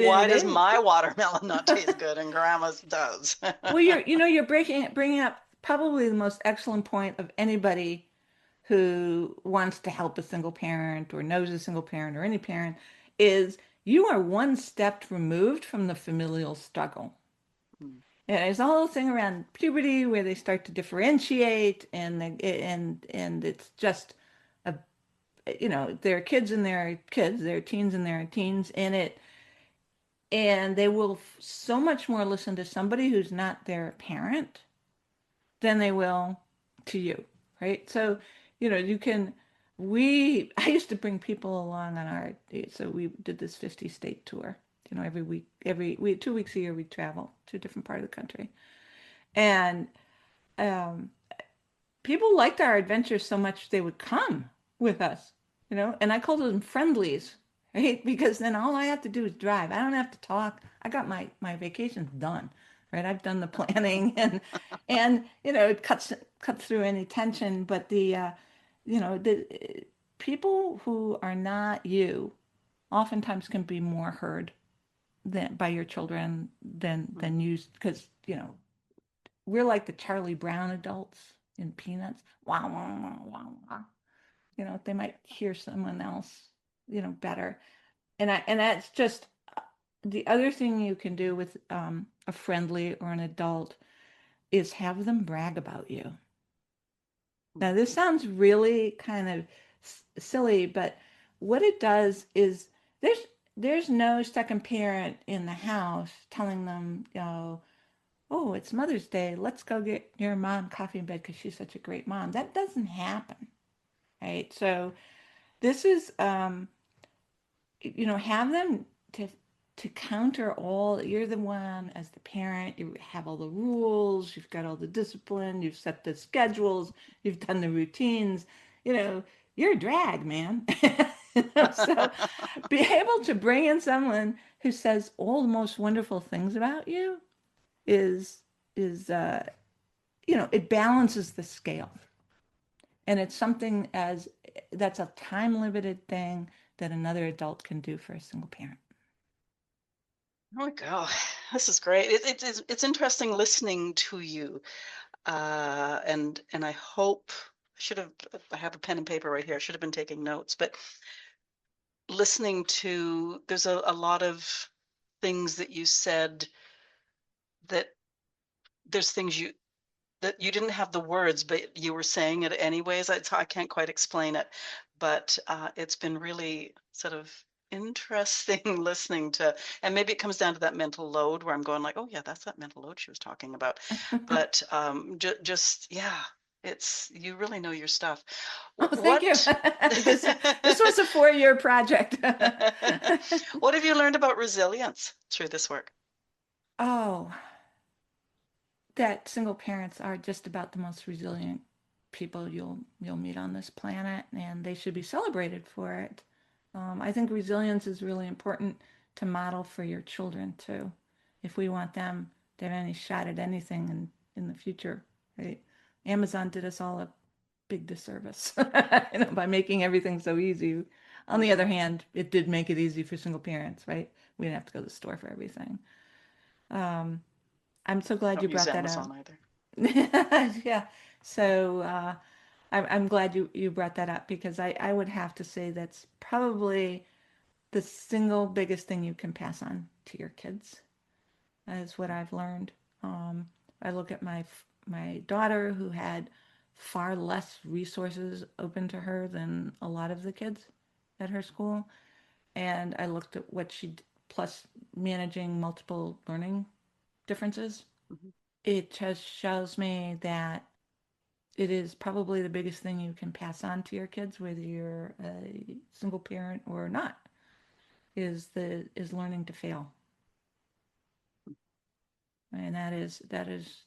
Why does
didn't.
my watermelon not taste good and grandma's does?
Well, you're bringing up probably the most excellent point of anybody who wants to help a single parent or knows a single parent or any parent is you are one step removed from the familial struggle. And there's a whole thing around puberty where they start to differentiate and it's just a they're kids and they're kids, they're teens and they're teens and they will so much more listen to somebody who's not their parent than they will to you, right? So, you can, I used to bring people along on so we did this 50 state tour. Every week, 2 weeks a year, we travel to a different part of the country. And um, people liked our adventures so much they would come with us, and I called them friendlies, right? Because then all I have to do is drive. I don't have to talk. I got my vacations done, right? I've done the planning and it cuts through any tension. But the people who are not you oftentimes can be more heard than by your children than you because we're like the Charlie Brown adults in Peanuts. Wow, wow, wow, wow, wow. They might hear someone else, better. And that's just the other thing you can do with a friendly or an adult is have them brag about you. Now, this sounds really kind of silly, but what it does is there's there's no second parent in the house telling them, oh, it's Mother's Day. Let's go get your mom coffee in bed because she's such a great mom. That doesn't happen, right? So this is, have them to counter all. You're the one as the parent. You have all the rules. You've got all the discipline. You've set the schedules. You've done the routines. You're a drag, man. So be able to bring in someone who says all the most wonderful things about you is is it balances the scale, and it's something as that's a time limited thing that another adult can do for a single parent.
Oh my God, this is great. It's interesting listening to you, and I hope I have a pen and paper right here. I should have been taking notes, but listening to there's a lot of things that you said that there's things you didn't have the words, but you were saying it anyways. I can't quite explain it, but it's been really sort of interesting listening to, and maybe it comes down to that mental load where I'm going like, oh yeah, that's that mental load she was talking about. But just yeah, it's you really know your stuff.
Oh, thank you.
What
This was a 4-year project.
what have you learned about resilience through this work?
Oh, that single parents are just about the most resilient people you'll meet on this planet, and they should be celebrated for it. I think resilience is really important to model for your children too, if we want them to have any shot at anything in the future. Right? Amazon did us all a big disservice, by making everything so easy. On the other
Mhm.
hand, it did make it easy for single parents, right? We didn't have to go to the store for everything. Um, I'm so glad
Don't
you
use
brought that up.
Amazon either.
Yeah. So I'm glad you brought that up because I would have to say that's probably the single biggest thing you can pass on to your kids, is what I've learned. Um, I look at my daughter who had far less resources open to her than a lot of the kids at her school, and I looked at what she plus managing multiple learning differences.
Mhm.
It just shows me that it is probably the biggest thing you can pass on to your kids, whether you're a single parent or not, is learning to fail. And that is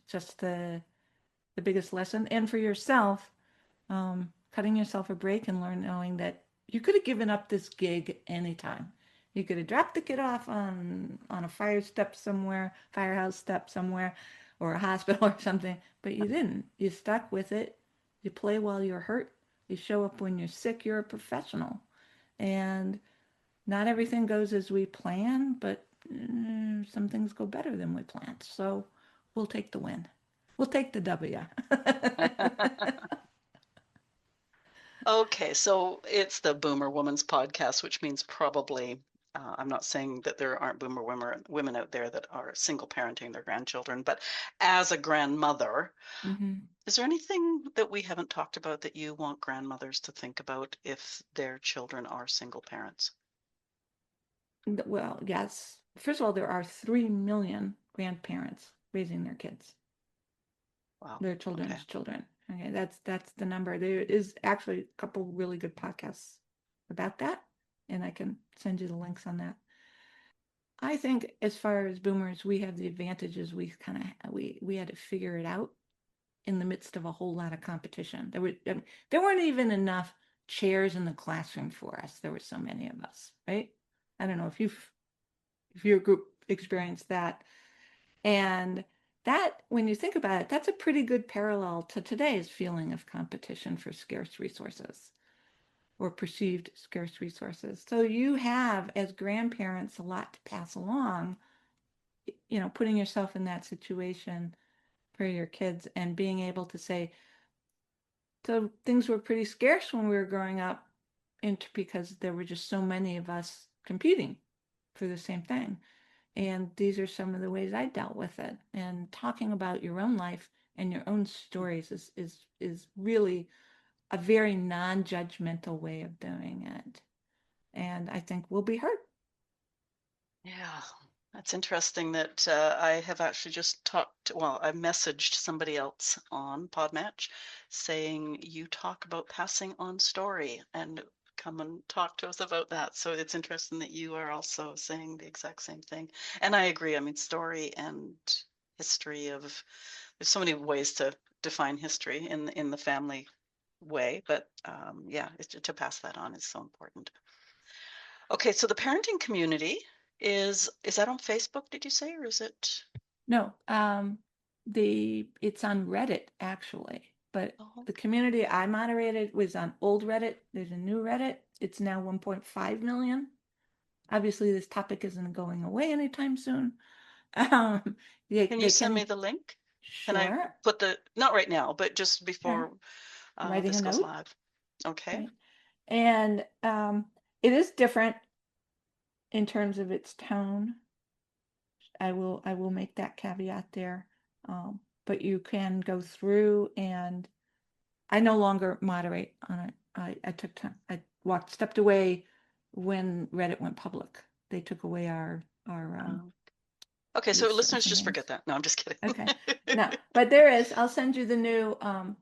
just the biggest lesson. And for yourself, cutting yourself a break and learn knowing that you could have given up this gig anytime. You could have dropped the kid off on a firehouse step somewhere, or a hospital or something, but you didn't. You stuck with it. You play while you're hurt. You show up when you're sick. You're a professional, and not everything goes as we plan, but some things go better than we planned. So we'll take the win. We'll take the W.
Okay, so it's the Boomer Woman's podcast, which means probably, I'm not saying that there aren't women out there that are single parenting their grandchildren, but as a grandmother,
hmm
is there anything that we haven't talked about that you want grandmothers to think about if their children are single parents?
Well, yes. First of all, there are 3 million grandparents raising their kids,
Wow.
their
Okay.
children's children. Okay, that's the number. There is actually a couple really good podcasts about that, and I can send you the links on that. I think as far as boomers, we have the advantages. We had to figure it out in the midst of a whole lot of competition. There weren't even enough chairs in the classroom for us. There were so many of us, right? I don't know if your group experienced that. And that, when you think about it, that's a pretty good parallel to today's feeling of competition for scarce resources or perceived scarce resources. So you have, as grandparents, a lot to pass along, putting yourself in that situation for your kids and being able to say, so things were pretty scarce when we were growing up, because there were just so many of us competing for the same thing. And these are some of the ways I dealt with it. And talking about your own life and your own stories is really a very non-judgmental way of doing it. And I think we'll be heard.
Yeah, that's interesting that I have actually just I messaged somebody else on Podmatch saying you talk about passing on story and come and talk to us about that. So it's interesting that you are also saying the exact same thing. And I agree. I mean, story and history there's so many ways to define history in the family way, but yeah, to pass that on is so important. Okay, so the parenting community is that on Facebook, did you say, or is it?
No, it's on Reddit actually, but
Oh,
the community I moderated was on old Reddit. There's a new Reddit. It's now 1.5 million. Obviously, this topic isn't going away anytime soon. Um,
can you
they
send me
can,
the link? Can I
sure,
put not right now, but just
sure,
before
writing a
this goes
note,
live? Okay.
right? And it is different in terms of its tone. I will make that caveat there. But you can go through, and I no longer moderate on it. I took time. Stepped away when Reddit went public. They took away our
Um, okay, so
list
listeners
of
just forget
names.
that. No, I'm just kidding.
Okay. No, but there is. I'll send you the new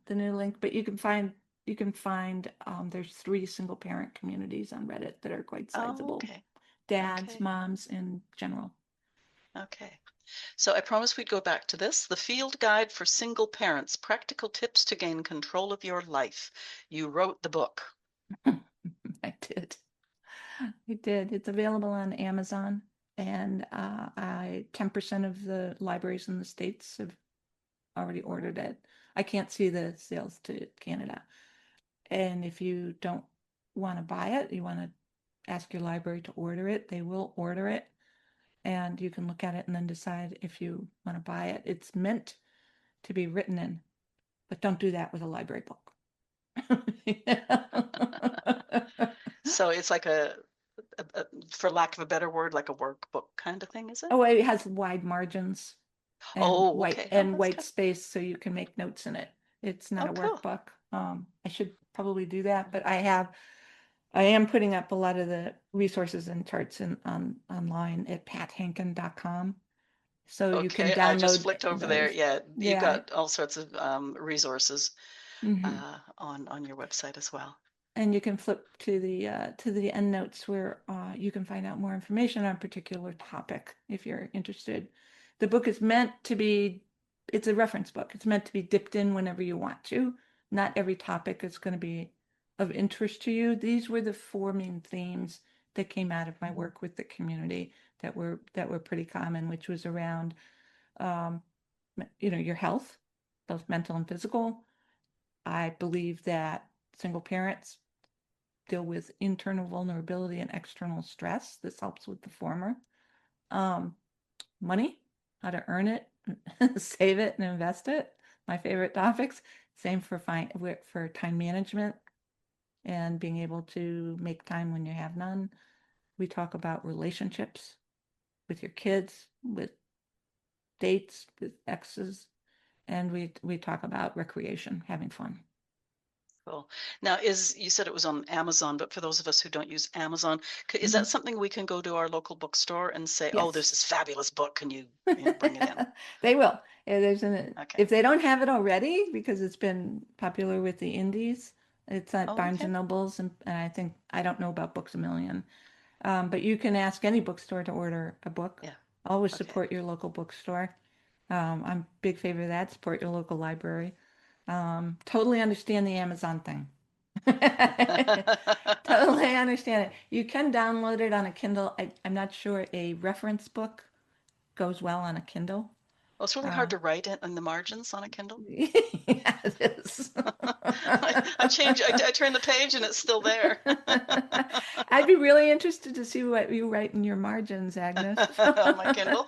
link, but you can find there's 3 single parent communities on Reddit that are quite
Oh,
sizable.
okay.
Dads,
Okay.
moms in general.
Okay. So I promised we'd go back to this. The Field Guide for Single Parents, Practical Tips to Gain Control of Your Life. You wrote the book.
I did. I did. It's available on Amazon, and 10% of the libraries in the States have already
Oh,
ordered it. I can't see the sales to Canada. And if you don't want to buy it, you want to ask your library to order it, they will order it, and you can look at it and then decide if you want to buy it. It's meant to be written in, but don't do that with a library book.
So it's like for lack of a better word, like a workbook kind of thing, is it?
Oh, it has wide margins and
Oh, okay. Oh, that's
white
good.
space so you can make notes in it. It's not
Oh,
a
cool.
workbook. I should probably do that, but I am putting up a lot of the resources and charts online at pathankin.com. So you can
Okay, I just
download
flicked over there.
those.
Yeah, you've
Yeah.
got all sorts of resources
Hmm.
on your website as well.
And you can flip to the end notes where you can find out more information on a particular topic if you're interested. The book is meant to be, it's a reference book. It's meant to be dipped in whenever you want to. Not every topic is going to be of interest to you. These were the four main themes that came out of my work with the community that were pretty common, which was around um, your health, both mental and physical. I believe that single parents deal with internal vulnerability and external stress. This helps with the former. Um, Money, how to earn it, save it, and invest it. My favorite topics. Same for time management and being able to make time when you have none. We talk about relationships with your kids, with dates, with exes, and we talk about recreation, having fun.
Cool. Now, you said it was on Amazon, but for those of us who don't use Amazon, is that
Mhm.
something we can go to our local bookstore and say, "Oh, there's
Yes.
this fabulous book. Can you bring it in?"
They will.
Okay.
If they don't have it already, because it's been popular with the indies, it's at
Oh,
Barnes and
okay.
Nobles, and I don't know about Books a Million, but you can ask any bookstore to order a book.
Yeah.
Always
Okay.
support your local bookstore. I'm a big favor of that. Support your local library. Totally understand the Amazon thing. Totally understand it. You can download it on a Kindle. I'm not sure a reference book goes well on a Kindle.
Well, it's really hard
Uh,
to write it in the margins on a Kindle.
yeah, it is.
I turn the page and it's still there.
I'd be really interested to see what you write in your margins, Agnes.
On my Kindle.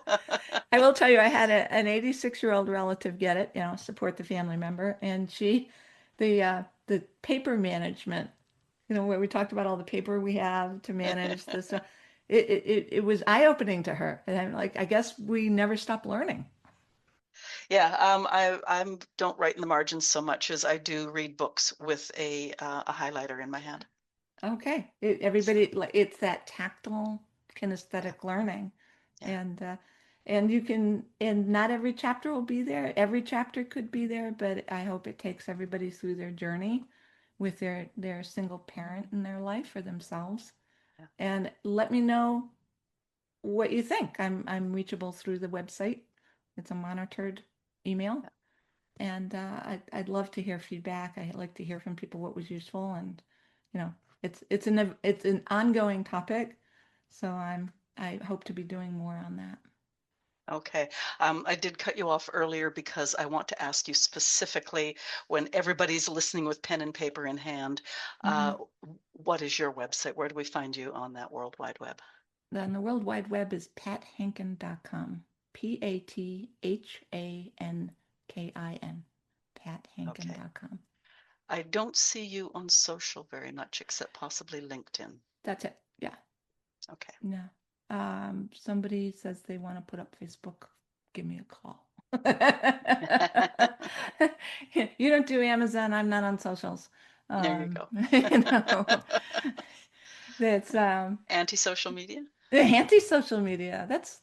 I will tell you, I had an 86-year-old relative get it, support the family member, and the paper management, where we talked about all the paper we have to manage this, it was eye-opening to her, and I'm like, I guess we never stop learning.
Yeah, I don't write in the margins so much as I do read books with a highlighter in my hand.
Okay.
So
Everybody, like, it's that tactile
yeah,
kinesthetic learning.
yeah,
And and not every chapter will be there. Every chapter could be there, but I hope it takes everybody through their journey with their single parent in their life for themselves.
yeah,
And let me know what you think. I'm reachable through the website. It's a monitored email.
yeah.
And I'd love to hear feedback. I like to hear from people what was useful, and you know, it's an ongoing topic, so I hope to be doing more on that.
Okay. I did cut you off earlier because I want to ask you specifically, when everybody's listening with pen and paper in hand,
Hmm.
uh, what is your website? Where do we find you on that World Wide Web?
Then the World Wide Web is pathankin.com. PATHANKIN.
Okay.
Pathankin.com.
I don't see you on social very much, except possibly LinkedIn.
That's it. Yeah.
Okay.
No. Somebody says they want to put up Facebook. Give me a call. You don't do Amazon. I'm not on socials.
There you go.
You know, that's
Anti-social media?
anti-social media. That's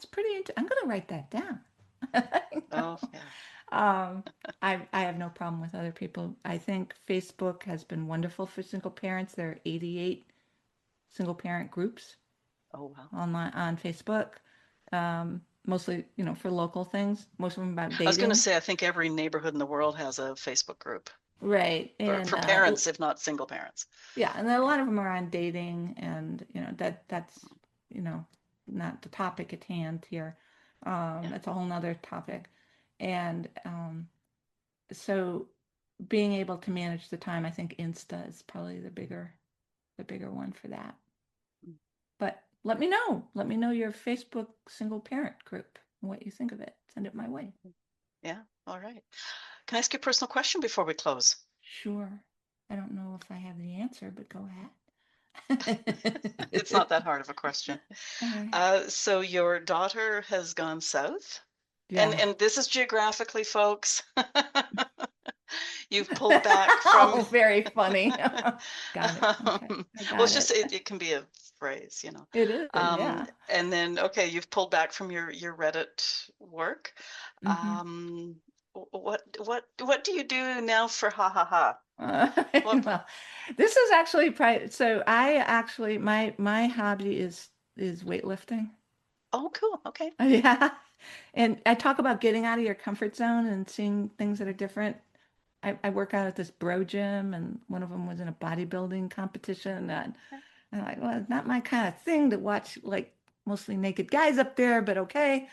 pretty. I'm gonna write that down.
Oh, yeah.
Um, I have no problem with other people. I think Facebook has been wonderful for single parents. There are 88 single parent groups
Oh, wow.
online on Facebook, mostly, for local things, most of them about
I was going to
dating.
say, I think every neighborhood in the world has a Facebook group
Right.
for parents, if not single parents.
Yeah, and then a lot of them are on dating, and that's, you know, not the topic at hand here.
Yeah.
That's a whole nother topic. And so being able to manage the time, I think Insta is probably the bigger one for that.
Mm.
But let me know. Let me know your Facebook single parent group and what you think of it. Send it my way.
Yeah. All right. Can I ask you a personal question before we close?
Sure. I don't know if I have the answer, but go ahead.
It's not that hard of a question.
All right.
So your daughter has gone south, and
Yeah.
and this is geographically, folks. You've pulled back from
Oh, very funny. Got it. Okay. I
well,
got
it's just
it.
it can be a phrase, you know.
It is, yeah.
And then okay, you've pulled back from your Reddit work.
Hmm.
What do you do now for ha ha ha? What?
Well, this is actually so I actually my hobby is weightlifting.
Oh, cool. Okay.
Yeah. And I talk about getting out of your comfort zone and seeing things that are different. I work out at this bro gym, and one of them was in a bodybuilding competition. And I'm like, well, it's not my kind of thing to watch like mostly naked guys up there, but okay.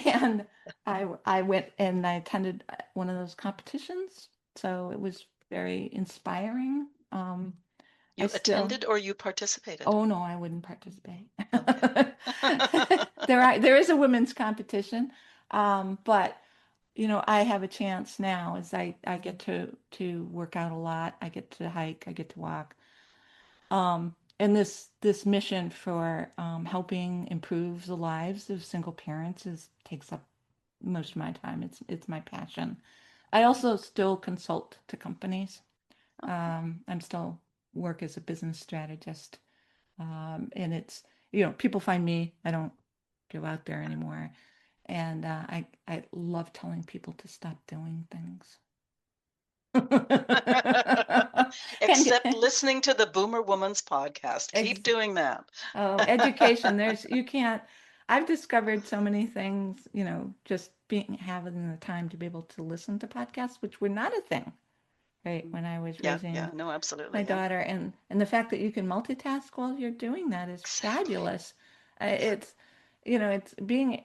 And I went and I attended one of those competitions, so it was very inspiring. I
You
still,
attended or you participated?
oh no, I wouldn't participate.
Okay.
There is a women's competition, but I have a chance now as I get to work out a lot. I get to hike, I get to walk. And this mission for helping improve the lives of single parents is takes up most of my time. It's my passion. I also still consult to companies.
Okay.
I'm still work as a business strategist. And people find me. I don't go out there anymore. And I love telling people to stop doing things. And
Except listening to the Boomer Woman's podcast. Keep
ex
doing that.
oh, education. You can't. I've discovered so many things, just having the time to be able to listen to podcasts, which were not a thing, right? When I was
Yeah, yeah,
raising
no,
my
absolutely, yeah.
daughter, and the fact that you can multitask while you're doing that is
Exactly.
fabulous.
Yeah.
It's being,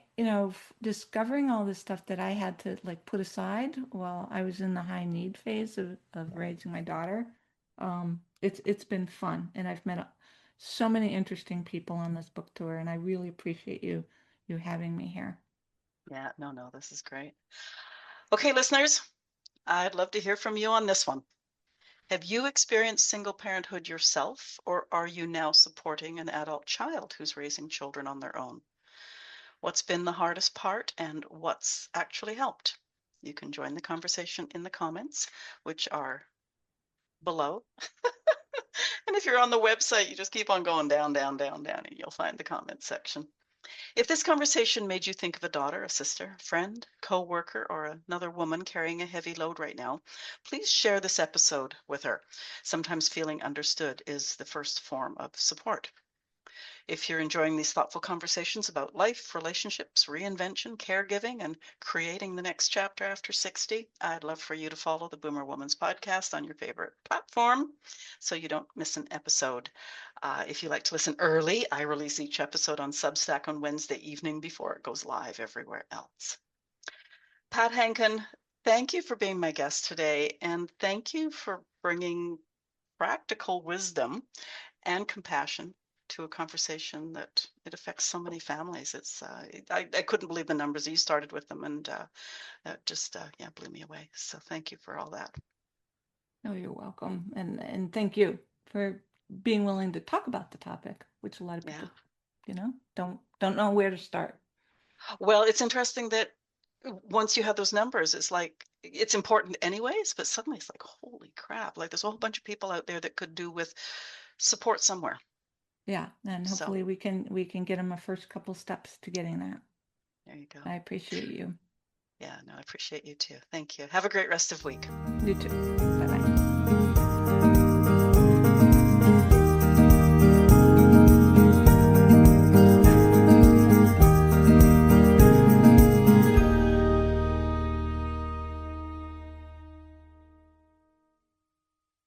discovering all this stuff that I had to like put aside while I was in the high need phase of raising my daughter. It's been fun, and I've met so many interesting people on this book tour, and I really appreciate you having me here.
Yeah, no, no, this is great. Okay, listeners, I'd love to hear from you on this one. Have you experienced single parenthood yourself, or are you now supporting an adult child who's raising children on their own? What's been the hardest part and what's actually helped? You can join the conversation in the comments, which are below. And if you're on the website, you just keep on going down, down, down, down, and you'll find the comments section. If this conversation made you think of a daughter, a sister, friend, co-worker, or another woman carrying a heavy load right now, please share this episode with her. Sometimes feeling understood is the first form of support. If you're enjoying these thoughtful conversations about life, relationships, reinvention, caregiving, and creating the next chapter after 60, I'd love for you to follow the Boomer Woman's podcast on your favorite platform so you don't miss an episode. If you like to listen early, I release each episode on Substack on Wednesday evening before it goes live everywhere else. Pat Hankin, thank you for being my guest today, and thank you for bringing practical wisdom and compassion to a conversation that it affects so many families. I couldn't believe the numbers. You started with them, and that just yeah, blew me away. So thank you for all that.
Oh, you're welcome, and thank you for being willing to talk about the topic, which a lot of
Yeah.
people, don't know where to start.
Well, it's interesting that once you have those numbers, it's like it's important anyways, but suddenly it's like, holy crap, like there's a whole bunch of people out there that could do with support somewhere.
Yeah, and
So
hopefully we can get them a first couple steps to getting that.
there you go.
I appreciate you.
Yeah, no, I appreciate you too. Thank you. Have a great rest of week.
You too. Bye bye.